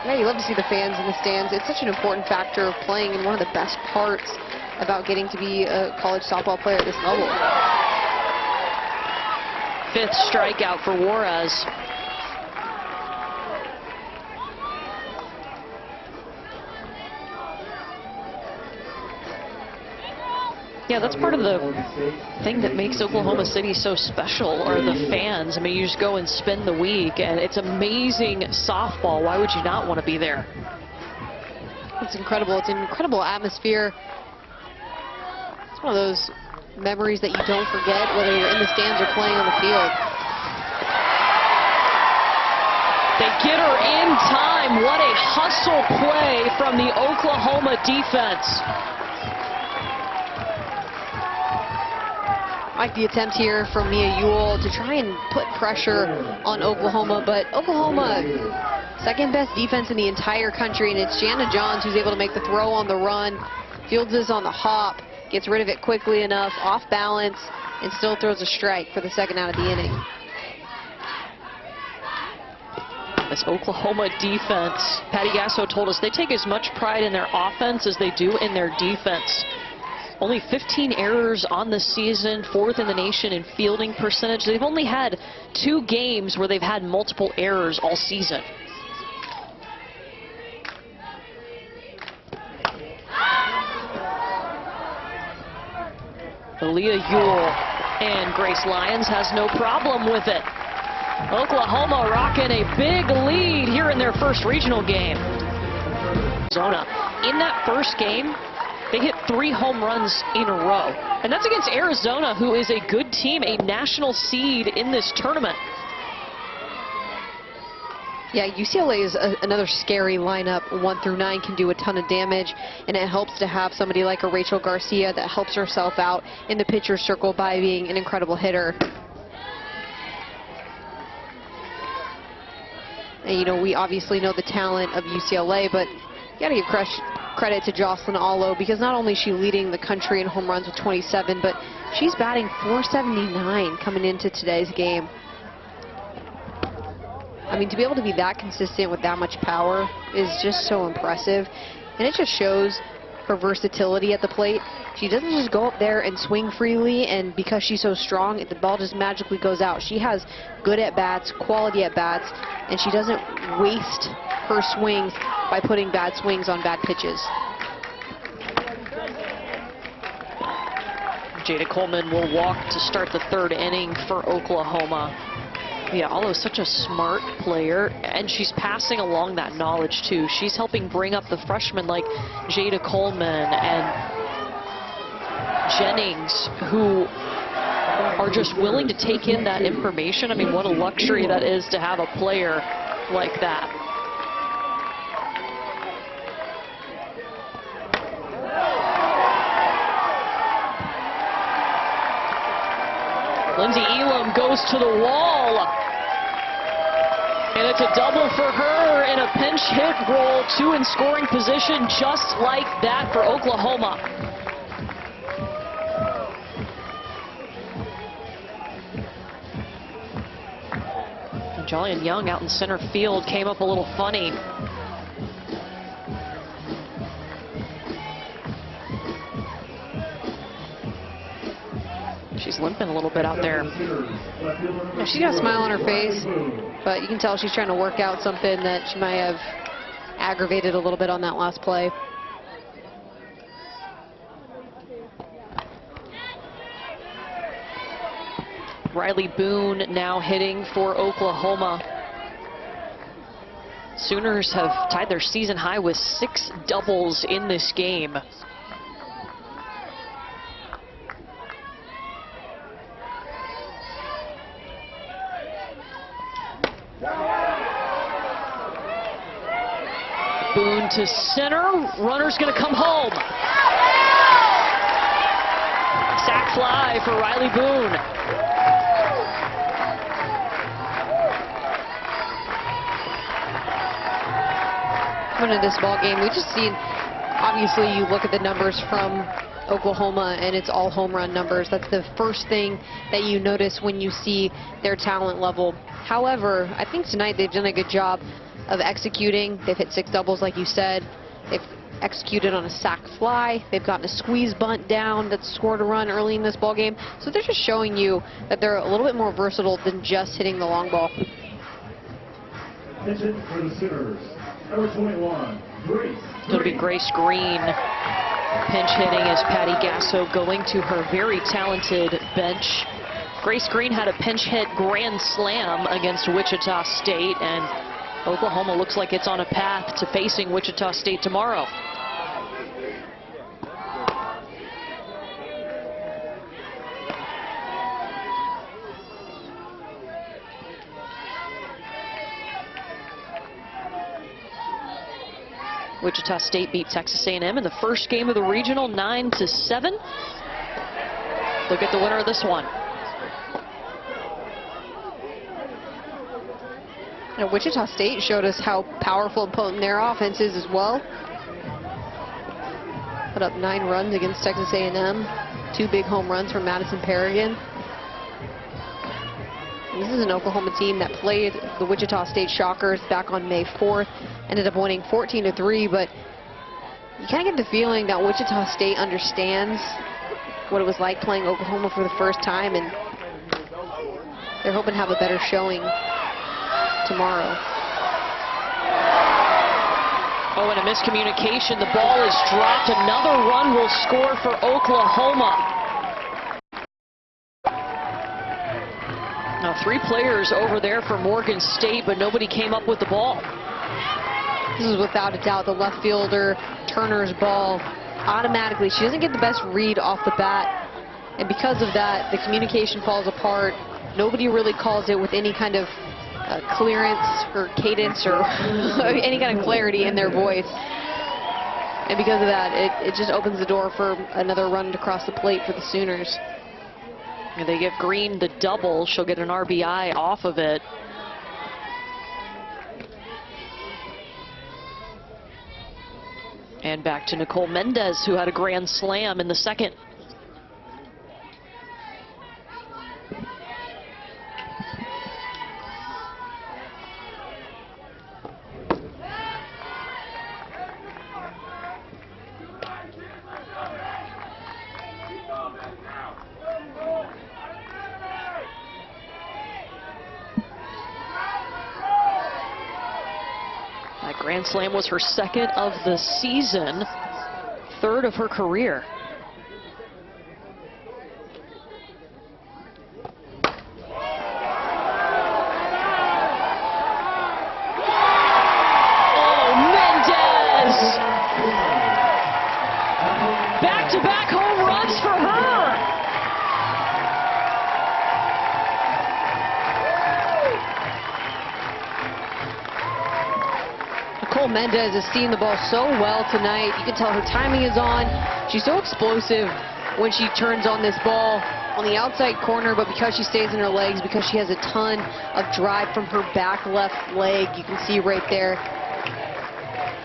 Yeah, you love to see the fans in the stands. It's such an important factor of playing, and one of the best parts about getting to be a college softball player at this level.
5th strikeout for Juarez. Yeah, that's part of the thing that makes Oklahoma City so special, are the fans. I mean, you just go and spend the week, and it's amazing softball. Why would you not want to be there?
It's incredible. It's an incredible atmosphere. It's one of those memories that you don't forget, whether you're in the stands or playing on the field.
They get her in time. What a hustle play from the Oklahoma defense.
I like the attempt here from Mia Ewell to try and put pressure on Oklahoma, but Oklahoma, second best defense in the entire country, and it's Jana Johns who's able to make the throw on the run, fields this on the hop, gets rid of it quickly enough, off balance, and still throws a strike for the second out of the inning.
This Oklahoma defense, Patty Gasso told us they take as much pride in their offense as they do in their defense. Only 15 errors on the season, 4th in the nation in fielding percentage. They've only had 2 games where they've had multiple errors all season. Aaliyah Ewell, and Grace Lyons has no problem with it. Oklahoma rocking a big lead here in their first regional game. Arizona. In that first game, They hit 3 home runs in a row. And that's against Arizona, who is a good team, a national seed in this tournament.
Yeah, UCLA is another scary lineup. 1 through 9 can do a ton of damage, and it helps to have somebody like a Rachel Garcia that helps herself out in the pitcher's circle by being an incredible hitter. And, you know, we obviously know the talent of UCLA, but you got to give credit to Jocelyn Allo, because not only is she leading the country in home runs with 27, but she's batting .479 coming into today's game. I mean, to be able to be that consistent with that much power is just so impressive. And it just shows her versatility at the plate. She doesn't just go up there and swing freely, and because she's so strong, the ball just magically goes out. She has good at-bats, quality at-bats, and she doesn't waste her swings by putting bad swings on bad pitches.
Jada Coleman will walk to start the 3rd inning for Oklahoma. Yeah, Allo's such a smart player, and she's passing along that knowledge too. She's helping bring up the freshmen like Jada Coleman and Jennings, who are just willing to take in that information. I mean, what a luxury that is to have a player like that. Lindsey Elam goes to the wall. And it's a double for her in a pinch hit roll, 2 in scoring position, just like that for Oklahoma. And Jolyon Young out in center field came up a little funny. She's limping a little bit out there.
Yeah, she's got a smile on her face, but you can tell she's trying to work out something that she might have aggravated a little bit on that last play.
Riley Boone now hitting for Oklahoma. Sooners have tied their season high with 6 doubles in this game. Boone to center, runner's gonna come home. Sac fly for Riley Boone.
Coming into this ball game, we've just seen, obviously you look at the numbers from Oklahoma and it's all home run numbers. That's the first thing that you notice when you see their talent level. However, I think tonight they've done a good job of executing. They've hit 6 doubles, like you said. They've executed on a sac fly. They've gotten a squeeze bunt down that scored a run early in this ball game. So they're just showing you that they're a little bit more versatile than just hitting the long ball.
Pitch it for the Sooners. Number 21, Grace.
It'll be Grace Green pinch hitting as Patty Gasso going to her very talented bench. Grace Green had a pinch hit grand slam against Wichita State, and Oklahoma looks like it's on a path to facing Wichita State tomorrow. Wichita State beat Texas A&M in the first game of the regional, 9-7. Look at the winner of this one.
And Wichita State showed us how powerful and potent their offense is as well. Put up 9 runs against Texas A&M. 2 big home runs from Madison Paragon. This is an Oklahoma team that played the Wichita State Shockers back on May 4th. Ended up winning 14-3, but you kind of get the feeling that Wichita State understands what it was like playing Oklahoma for the first time, and they're hoping to have a better showing tomorrow.
Oh, and a miscommunication. The ball is dropped. Another run will score for Oklahoma. Now 3 players over there for Morgan State, but nobody came up with the ball.
This is without a doubt the left fielder Turner's ball. automatically, she doesn't get the best read off the bat. And because of that, the communication falls apart. Nobody really calls it with any kind of clearance or cadence or any kind of clarity in their voice. And because of that, it just opens the door for another run across the plate for the Sooners.
And they give Green the double. She'll get an RBI off of it. And back to Nicole Mendez, who had a grand slam in the second. That grand slam was her second of the season, third of her career. Oh, Mendez! Back-to-back home runs for her!
Nicole Mendez has seen the ball so well tonight. You can tell her timing is on. She's so explosive when she turns on this ball on the outside corner, but because she stays in her legs, because she has a ton of drive from her back left leg, you can see right there,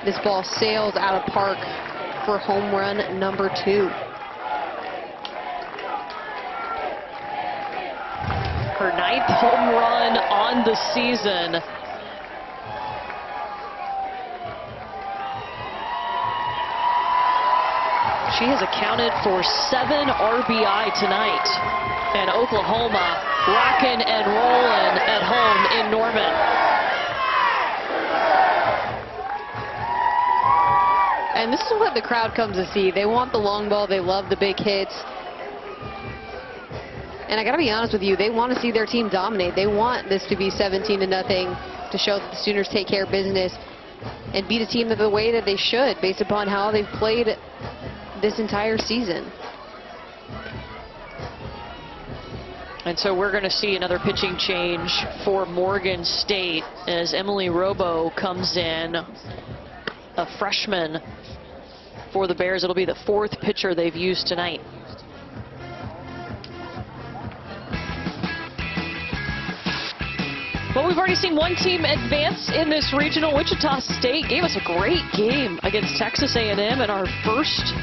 this ball sails out of park for home run number 2.
Her 9th home run on the season. She has accounted for 7 RBI tonight. And Oklahoma rocking and rolling at home in Norman.
And this is what the crowd comes to see. They want the long ball. They love the big hits. And I got to be honest with you, they want to see their team dominate. They want this to be 17-0 to show that the Sooners take care of business and beat a team the way that they should, based upon how they've played this entire season.
And so we're going to see another pitching change for Morgan State as Emily Robo comes in, a freshman for the Bears. It'll be the 4th pitcher they've used tonight. Well, we've already seen one team advance in this regional. Wichita State gave us a great game against Texas A&M in our first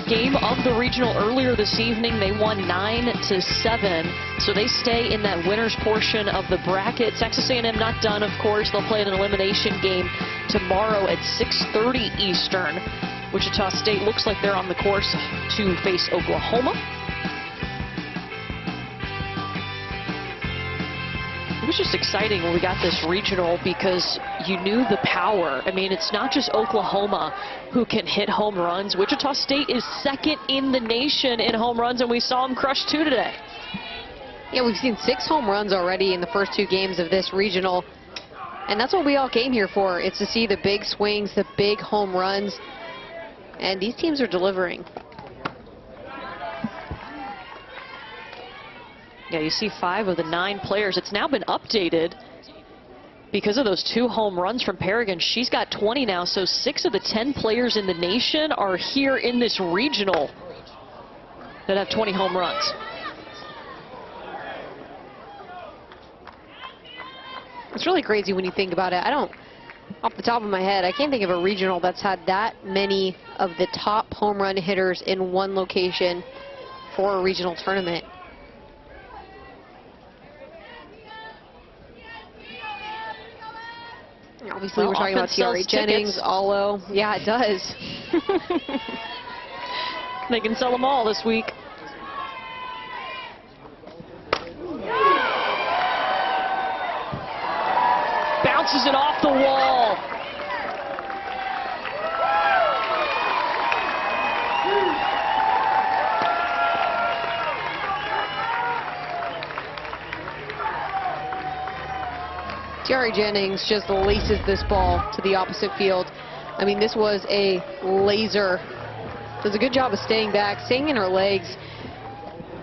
game of the regional earlier this evening. They won 9-7, so they stay in that winner's portion of the bracket. Texas A&M not done, of course. They'll play an elimination game tomorrow at 6:30 Eastern. Wichita State looks like they're on the course to face Oklahoma. It was just exciting when we got this regional because you knew the power. I mean, it's not just Oklahoma who can hit home runs. Wichita State is 2nd in the nation in home runs, and we saw them crush 2 today.
Yeah, we've seen 6 home runs already in the first 2 games of this regional. And that's what we all came here for. It's to see the big swings, the big home runs. And these teams are delivering.
Yeah, you see 5 of the 9 players. It's now been updated because of those 2 home runs from Paragon. She's got 20 now, so 6 of the 10 players in the nation are here in this regional that have 20 home runs.
It's really crazy when you think about it. Off the top of my head, I can't think of a regional that's had that many of the top home run hitters in one location for a regional tournament. Obviously, we're talking about Tiare Jennings, Allo. Yeah, it does.
They can sell them all this week. Bounces it off the wall.
Tiare Jennings just laces this ball to the opposite field. I mean, this was a laser Does a good job of staying back, staying in her legs,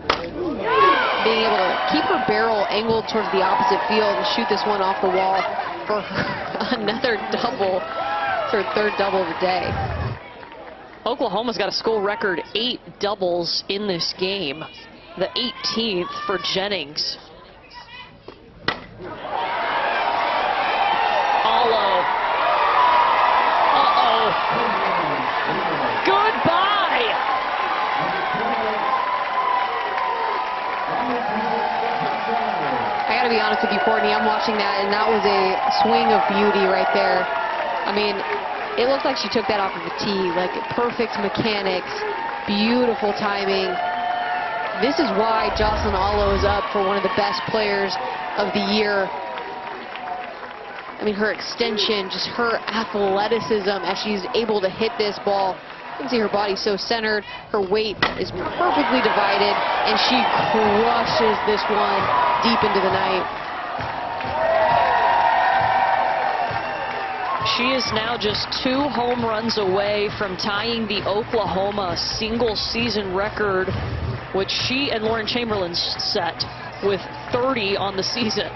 being able to keep her barrel angled towards the opposite field and shoot this one off the wall for another double. It's her third double of the day.
Oklahoma's got a school record 8 doubles in this game, the 18th for Jennings. Allo. Uh-oh. Goodbye.
I gotta be honest with you, Courtney, I'm watching that, and that was a swing of beauty right there. I mean, it looked like she took that off of the tee, like perfect mechanics, beautiful timing. This is why Jocelyn Allo is up for one of the best players of the year. I mean, her extension, just her athleticism as she's able to hit this ball. You can see her body so centered, her weight is perfectly divided, and she crushes this one deep into the night.
She is now just 2 home runs away from tying the Oklahoma single season record, which she and Lauren Chamberlain set with 30 on the season.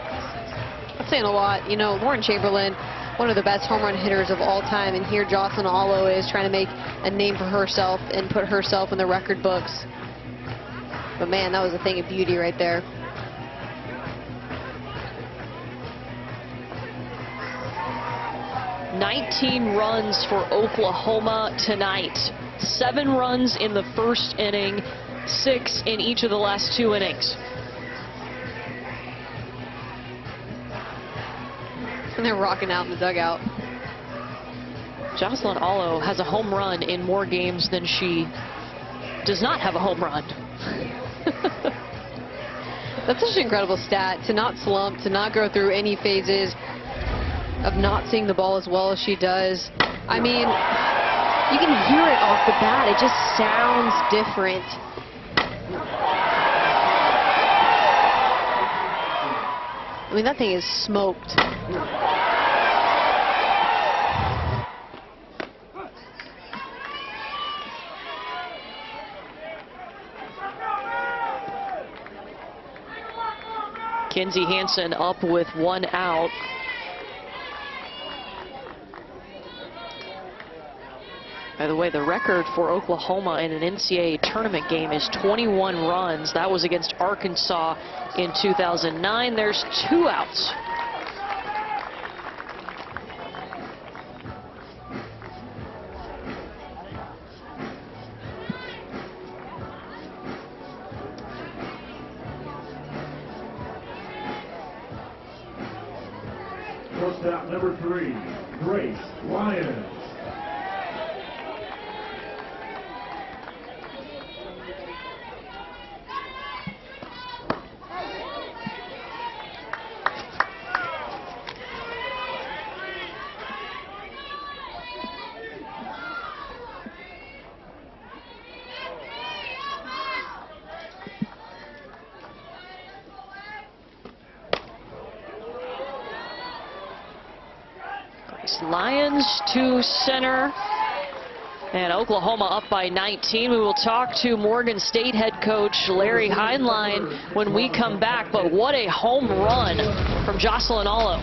That's saying a lot. You know, Lauren Chamberlain, one of the best home run hitters of all time, and here Jocelyn Allo is trying to make a name for herself and put herself in the record books. But man, that was a thing of beauty right there.
"19 runs for Oklahoma tonight. 7 runs in the first inning, 6 in each of the last 2 innings.
And they're rocking out in the dugout.
Jocelyn Allo has a home run in more games than she does not have a home run.
That's such an incredible stat, to not slump, to not go through any phases of not seeing the ball as well as she does. I mean, you can hear it off the bat. It just sounds different. I mean, that thing is smoked.
Kinsey Hansen up with 1 out. By the way, the record for Oklahoma in an NCAA tournament game is 21 runs. That was against Arkansas in 2009. There's 2 outs.
Shortstop number 3, Grace Lyons.
Lyons to center, and Oklahoma up by 19. We will talk to Morgan State head coach Larry Heinlein when we come back, but what a home run from Jocelyn Allo.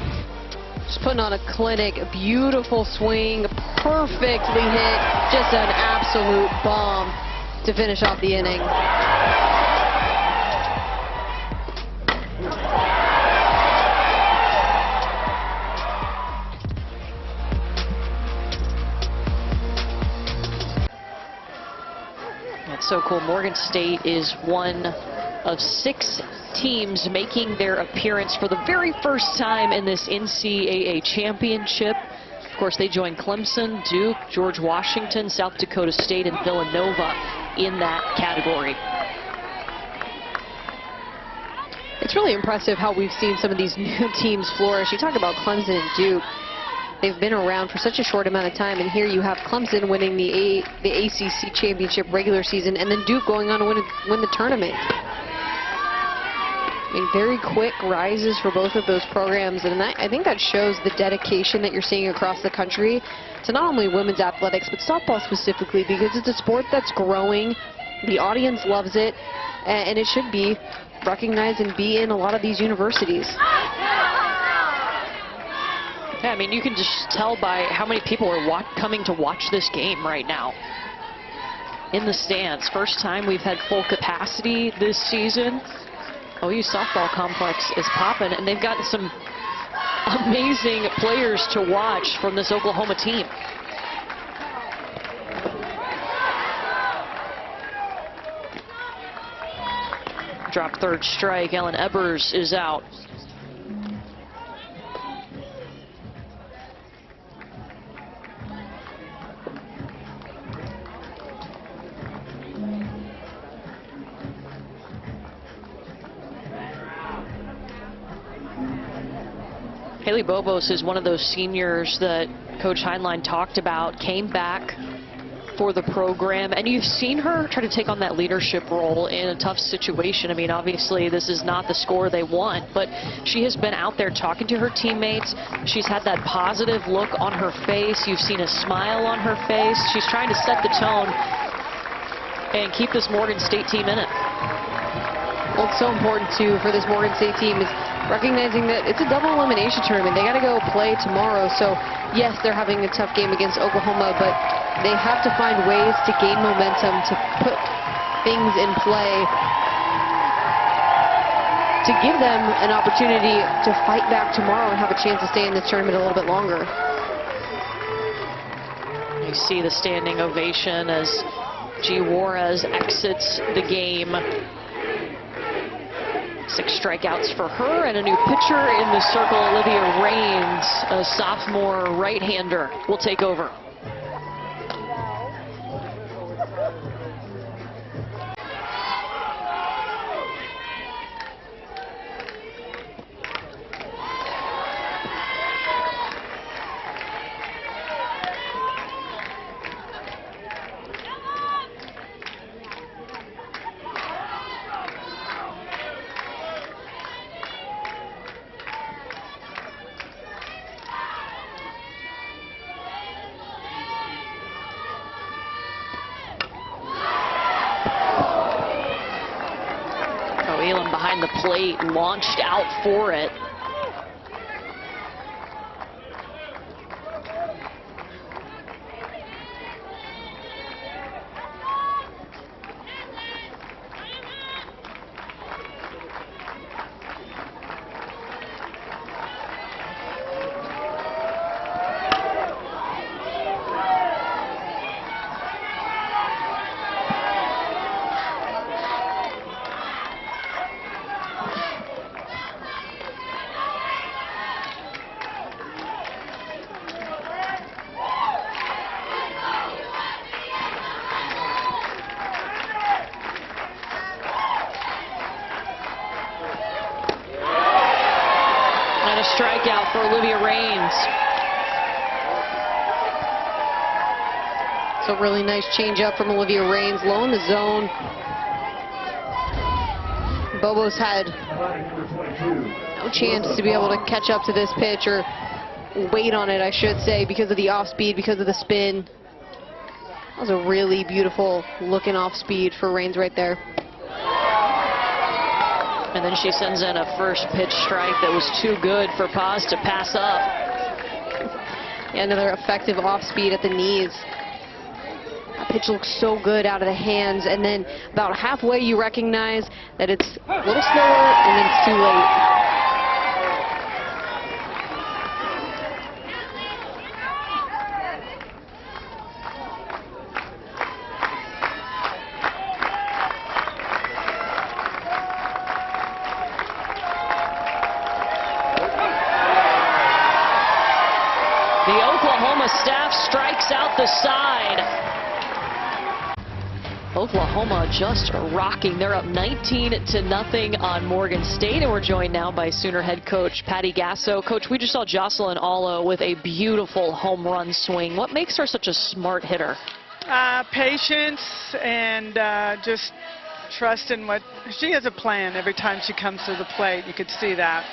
Just putting on a clinic, a beautiful swing, perfectly hit, just an absolute bomb to finish off the inning.
So cool. Morgan State is one of 6 teams making their appearance for the very first time in this NCAA championship. Of course, they join Clemson, Duke, George Washington, South Dakota State, and Villanova in that category.
It's really impressive how we've seen some of these new teams flourish. You talk about Clemson and Duke. They've been around for such a short amount of time, and here you have Clemson winning the ACC championship regular season, and then Duke going on to win the tournament. I mean, very quick rises for both of those programs, and I think that shows the dedication that you're seeing across the country to not only women's athletics, but softball specifically, because it's a sport that's growing. The audience loves it, and it should be recognized and be in a lot of these universities.
Yeah, I mean, you can just tell by how many people are coming to watch this game right now in the stands. First time we've had full capacity this season. OU softball complex is popping, and they've got some amazing players to watch from this Oklahoma team. Drop third strike. Ellen Ebers is out. Haley Bobos is one of those seniors that Coach Heinlein talked about, came back for the program, and you've seen her try to take on that leadership role in a tough situation. I mean, obviously this is not the score they want, but she has been out there talking to her teammates. She's had that positive look on her face. You've seen a smile on her face. She's trying to set the tone and keep this Morgan State team in it.
Well, it's so important, too, for this Morgan State team is recognizing that it's a double elimination tournament. They got to go play tomorrow. So, yes, they're having a tough game against Oklahoma, but they have to find ways to gain momentum, to put things in play, to give them an opportunity to fight back tomorrow and have a chance to stay in this tournament a little bit longer.
You see the standing ovation as G. Juarez exits the game. 6 strikeouts for her, and a new pitcher in the circle. Olivia Raines, a sophomore right-hander, will take over. Elam behind the plate, launched out for it. A strikeout for Olivia Raines.
So really nice changeup from Olivia Raines, low in the zone. Bobos had no chance to be able to catch up to this pitch, or wait on it, I should say, because of the off speed, because of the spin. That was a really beautiful looking off speed for Raines right there.
And then she sends in a first pitch strike that was too good for Paz to pass up.
Yeah, another effective off speed at the knees. That pitch looks so good out of the hands, and then about halfway you recognize that it's a little slower and then it's too late.
The Oklahoma staff strikes out the side. Oklahoma just rocking. They're up 19-0 on Morgan State, and we're joined now by Sooner head coach Patty Gasso. Coach, we just saw Jocelyn Allo with a beautiful home run swing. What makes her such a smart hitter?
Patience and just trust in what she has a plan every time she comes to the plate. You could see that.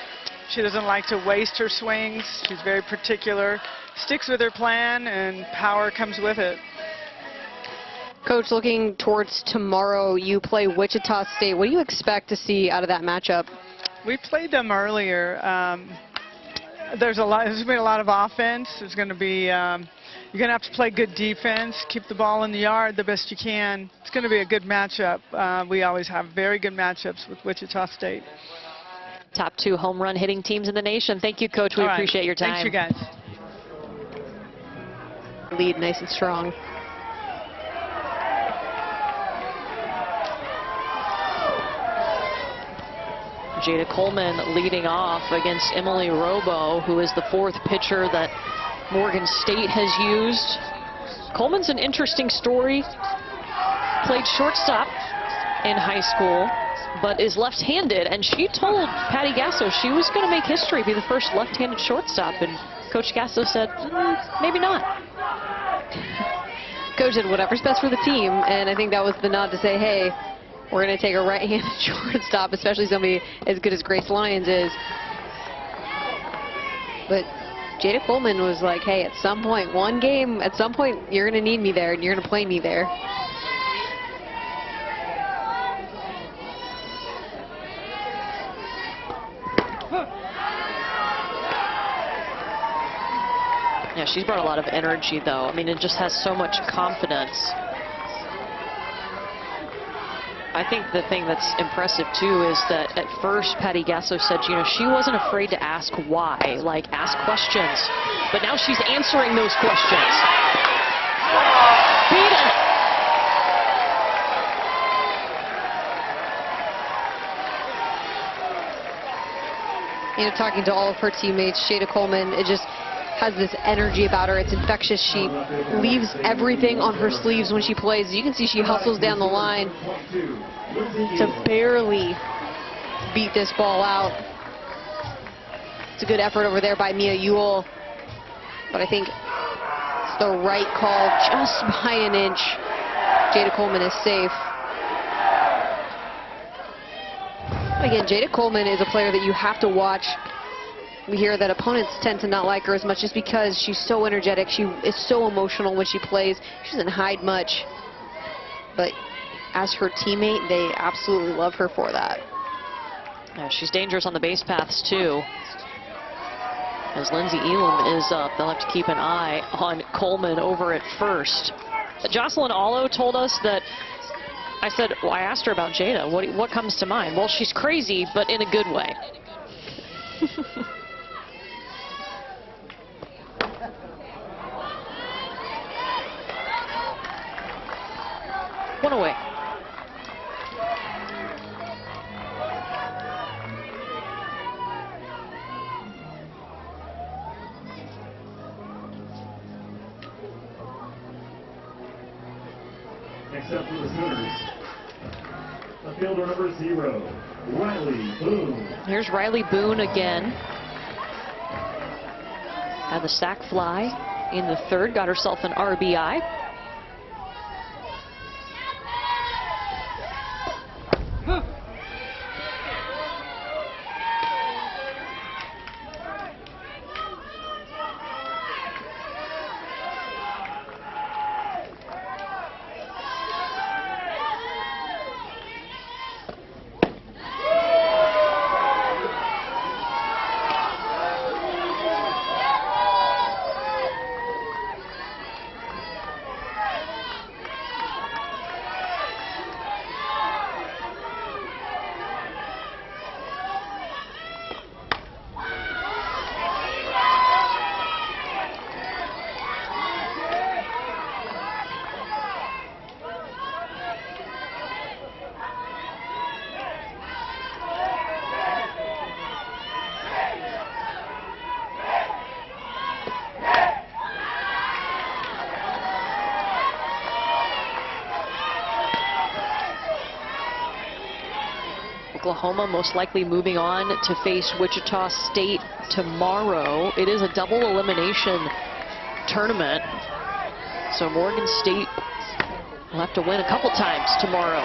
She doesn't like to waste her swings. She's very particular, sticks with her plan, and power comes with it.
Coach, looking towards tomorrow, you play Wichita State. What do you expect to see out of that matchup?
We played them earlier. There's going to be a lot of offense. There's going to be you're going to have to play good defense, keep the ball in the yard the best you can. It's going to be a good matchup. We always have very good matchups with Wichita State.
Top 2 home run hitting teams in the nation. Thank you, Coach. We
All right.
appreciate your time.
Thanks, you guys.
Lead nice and strong.
Jada Coleman leading off against Emily Robo, who is the 4th pitcher that Morgan State has used. Coleman's an interesting story. Played shortstop in high school, but is left-handed, and she told Patty Gasso she was going to make history, be the first left-handed shortstop, and Coach Gasso said, maybe not.
Coach did whatever's best for the team, and I think that was the nod to say, hey, we're going to take a right-handed shortstop, especially somebody as good as Grace Lyons is. But Jada Coleman was like, hey, at some point, one game, at some point, you're going to need me there, and you're going to play me there.
Yeah, she's brought a lot of energy, though. I mean, it just has so much confidence. I think the thing that's impressive, too, is that at first Patty Gasso said, you know, she wasn't afraid to ask why, like ask questions. But now she's answering those questions. Beat it.
You know, talking to all of her teammates, Jada Coleman, it just has this energy about her. It's infectious. She leaves everything on her sleeves when she plays. You can see she hustles down the line to barely beat this ball out. It's a good effort over there by Mia Ewell, but I think it's the right call just by an inch. Jada Coleman is safe. Again, Jada Coleman is a player that you have to watch. We hear that opponents tend to not like her as much just because she's so energetic. She is so emotional when she plays. She doesn't hide much. But as her teammate, they absolutely love her for that.
Yeah, she's dangerous on the base paths, too. As Lindsay Elam is up, they'll have to keep an eye on Coleman over at first. Jocelyn Allo told us that, I said, well, I asked her about Jada. What comes to mind? Well, she's crazy, but in a good way. One away.
Next up for the Sooners, the fielder number 0, Riley Boone.
Here's Riley Boone again. Had the sac fly in the 3rd, got herself an RBI. Oklahoma most likely moving on to face Wichita State tomorrow. It is a double elimination tournament, so Morgan State will have to win a couple times tomorrow.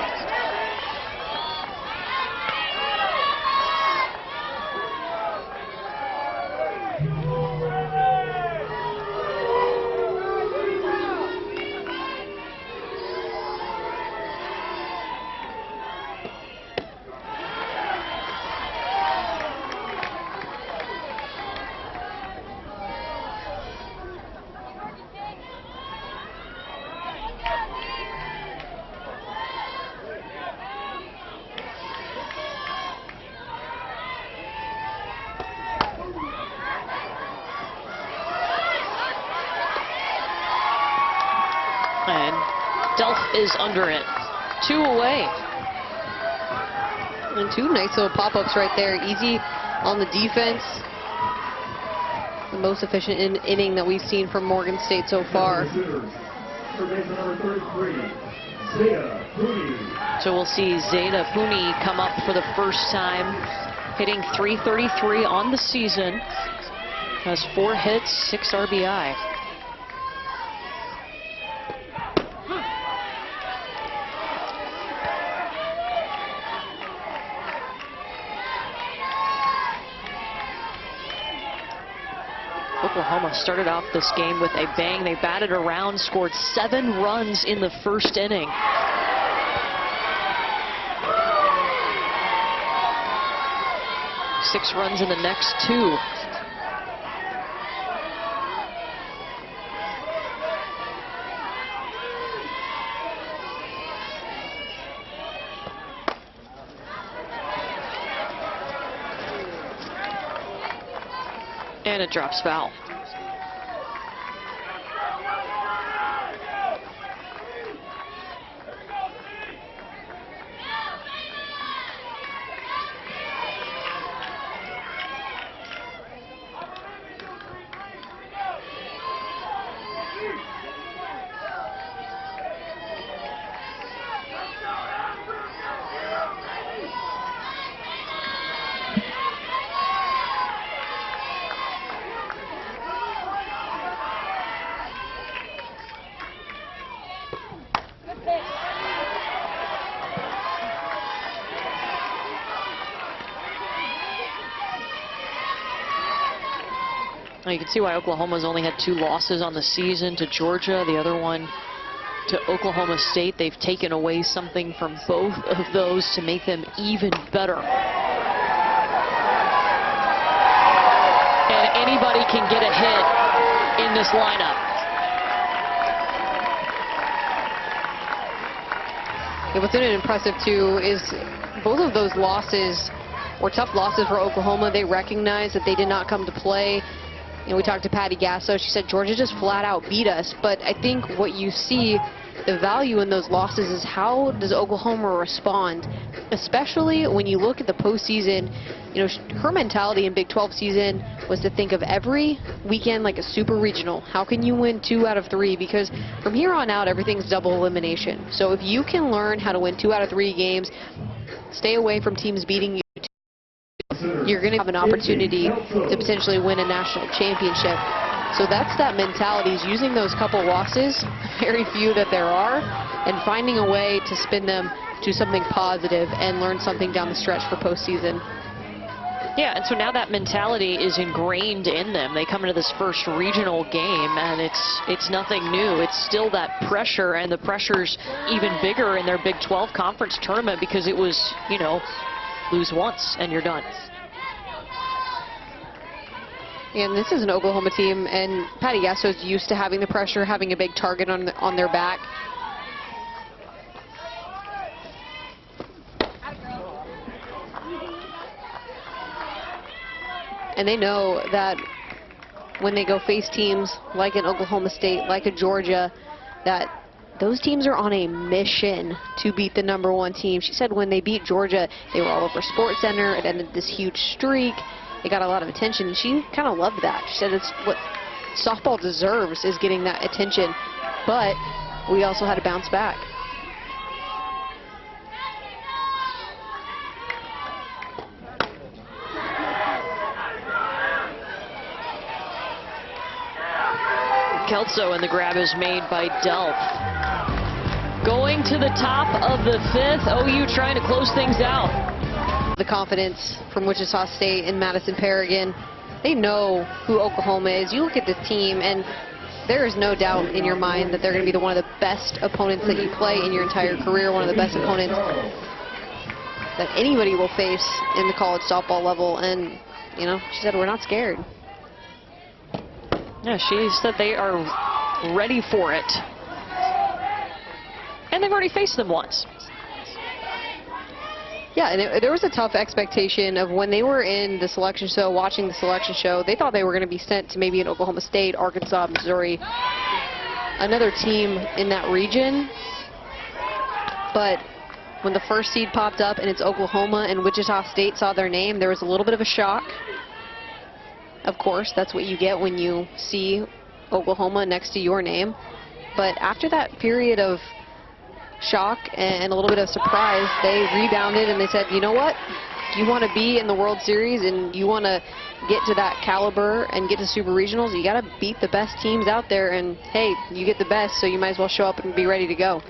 And Delph is under it. 2 away.
And 2 nice little pop-ups right there. Easy on the defense. The most efficient inning that we've seen from Morgan State so far.
For baseman number 33, Zeta Pooney.
So we'll see Zeta Pooney come up for the first time, hitting .333 on the season. Has 4 hits, 6 RBI. Oklahoma started off this game with a bang. They batted around, scored 7 runs in the first inning. Six runs in the next 2. And it drops foul. Now you can see why Oklahoma's only had 2 losses on the season, to Georgia, the other one to Oklahoma State. They've taken away something from both of those to make them even better. And anybody can get a hit in this lineup.
Yeah, what's been impressive too is both of those losses were tough losses for Oklahoma. They recognize that they did not come to play. And we talked to Patty Gasso. She said Georgia just flat out beat us. But I think what you see, the value in those losses is how does Oklahoma respond, especially when you look at the postseason. You know, her mentality in Big 12 season was to think of every weekend like a super regional. How can you win 2 out of 3? Because from here on out, everything's double elimination. So if you can learn how to win 2 out of 3 games, stay away from teams beating you, you're going to have an opportunity to potentially win a national championship. So that's that mentality, is using those couple losses, very few that there are, and finding a way to spin them to something positive and learn something down the stretch for postseason.
Yeah, and so now that mentality is ingrained in them. They come into this first regional game, and it's nothing new. It's still that pressure, and the pressure's even bigger in their Big 12 conference tournament because it was, you know, lose once and you're done.
And this is an Oklahoma team, and Patty Gasso is used to having the pressure, having a big target on their back. And they know that when they go face teams like an Oklahoma State, like a Georgia, that those teams are on a mission to beat the #1 team. She said when they beat Georgia, they were all over SportsCenter. It ended this huge streak. It got a lot of attention, and she kind of loved that. She said it's what softball deserves, is getting that attention. But we also had to bounce back.
Kelso, and the grab is made by Delph. Going to the top of the 5th, OU trying to close things out.
The confidence from Wichita State and Madison Paragon. They know who Oklahoma is. You look at this team, and there is no doubt in your mind that they're going to be one of the best opponents that you play in your entire career, one of the best opponents that anybody will face in the college softball level. And, you know, she said, we're not scared.
Yeah, she said they are ready for it. And they've already faced them once.
Yeah, and there was a tough expectation of when they were in the selection show, watching the selection show, they thought they were going to be sent to maybe an Oklahoma State, Arkansas, Missouri. another team in that region, but when the first seed popped up and it's Oklahoma and Wichita State saw their name, there was a little bit of a shock. Of course, that's what you get when you see Oklahoma next to your name. But after that period of shock and a little bit of surprise, they rebounded and they said, you know what? If you want to be in the World Series and you want to get to that caliber and get to Super Regionals, you got to beat the best teams out there. And hey, you get the best, so you might as well show up and be ready to go.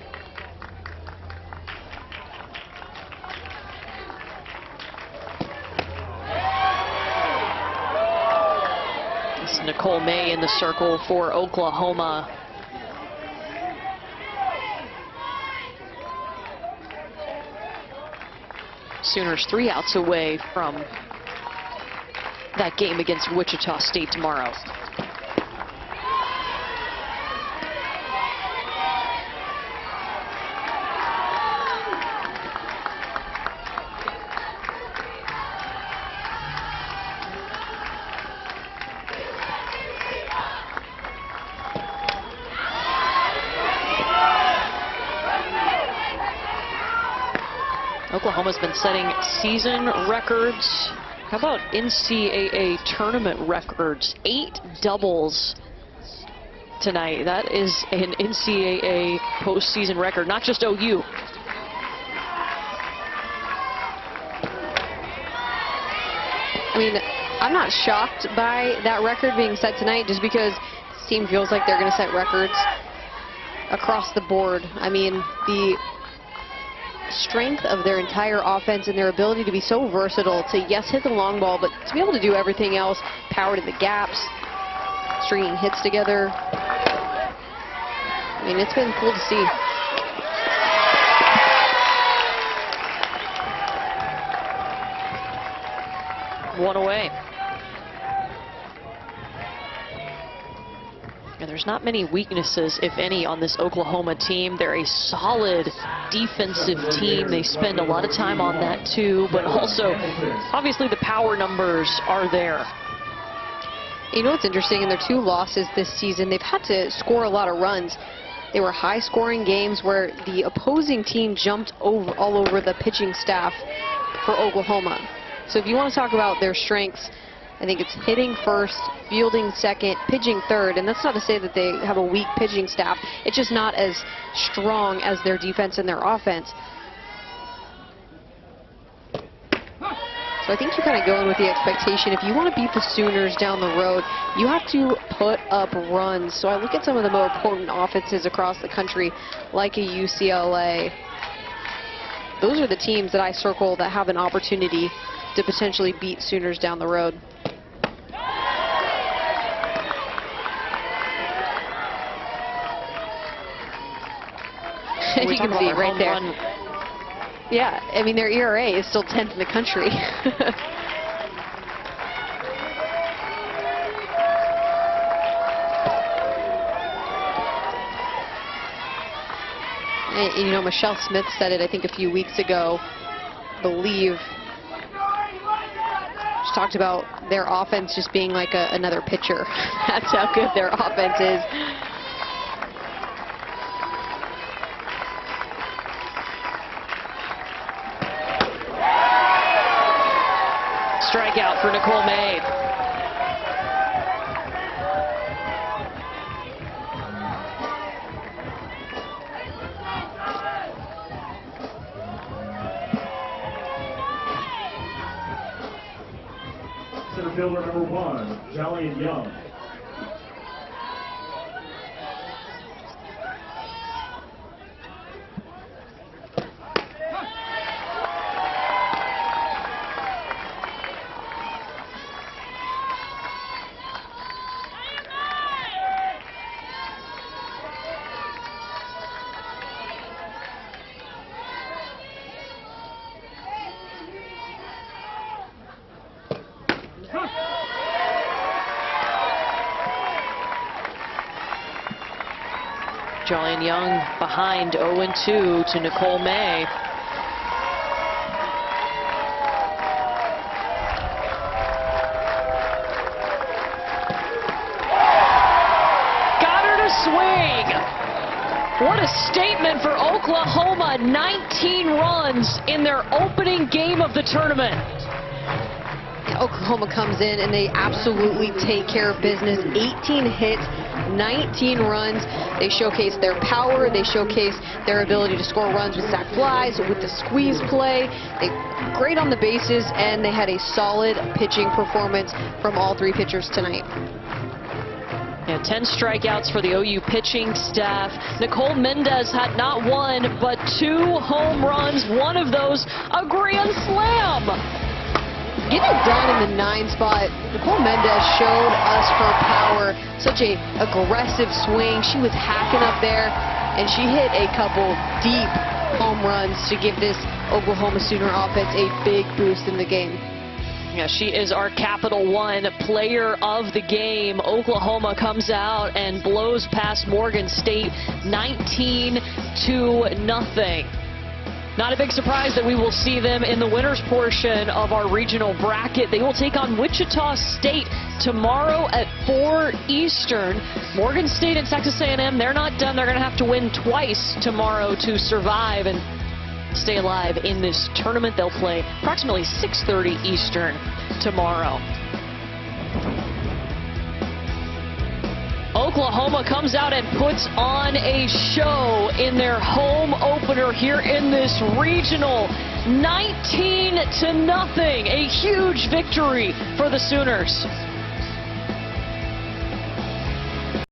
It's Nicole May in the circle for Oklahoma. Sooners 3 outs away from that game against Wichita State tomorrow. Oklahoma's been setting season records. How about NCAA tournament records? 8 doubles tonight. That is an NCAA postseason record, not just OU.
I mean, I'm not shocked by that record being set tonight just because this team feels like they're going to set records across the board. I mean, the strength of their entire offense and their ability to be so versatile to, yes, hit the long ball, but to be able to do everything else, power to the gaps, stringing hits together. I mean, it's been cool to see.
One away. And there's not many weaknesses, if any, on this Oklahoma team. They're a solid defensive team. They spend a lot of time on that too, but also, obviously, the power numbers are there.
You know what's interesting? In their 2 losses this season, they've had to score a lot of runs. They were high-scoring games where the opposing team jumped all over the pitching staff for Oklahoma. So if you want to talk about their strengths, I think it's hitting first, fielding second, pitching third, and that's not to say that they have a weak pitching staff. It's just not as strong as their defense and their offense. So I think you kind of go in with the expectation, if you want to beat the Sooners down the road, you have to put up runs. So I look at some of the more potent offenses across the country, like a UCLA. Those are the teams that I circle that have an opportunity to potentially beat Sooners down the road. You can see right there. Yeah, I mean, their ERA is still 10th in the country. And, you know, Michelle Smith said it, I think, a few weeks ago. Believe she talked about their offense just being like another pitcher. That's how good their offense is.
Strikeout for Nicole May.
Center fielder number 1, Jolyon Young.
Jolyon Young behind 0-2 to Nicole May. Got her to swing. What a statement for Oklahoma. 19 runs in their opening game of the tournament.
Oklahoma comes in and they absolutely take care of business. 18 hits, 19 runs. They showcase their power. They showcase their ability to score runs with sac flies, with the squeeze play. They great on the bases, and they had a solid pitching performance from all three pitchers tonight.
Yeah, 10 strikeouts for the OU pitching staff. Nicole Mendez had not one, but 2 home runs. One of those, a grand slam.
Getting it done in the 9 spot, Nicole Mendez showed us her power. Such a aggressive swing. She was hacking up there, and she hit a couple deep home runs to give this Oklahoma Sooner offense a big boost in the game.
Yeah, she is our Capital One player of the game. Oklahoma comes out and blows past Morgan State 19-0. Not a big surprise that we will see them in the winners portion of our regional bracket. They will take on Wichita State tomorrow at 4 Eastern. Morgan State and Texas A&M, they're not done. They're going to have to win twice tomorrow to survive and stay alive in this tournament. They'll play approximately 6:30 Eastern tomorrow. Oklahoma comes out and puts on a show in their home opener here in this regional. 19-0, a huge victory for the Sooners.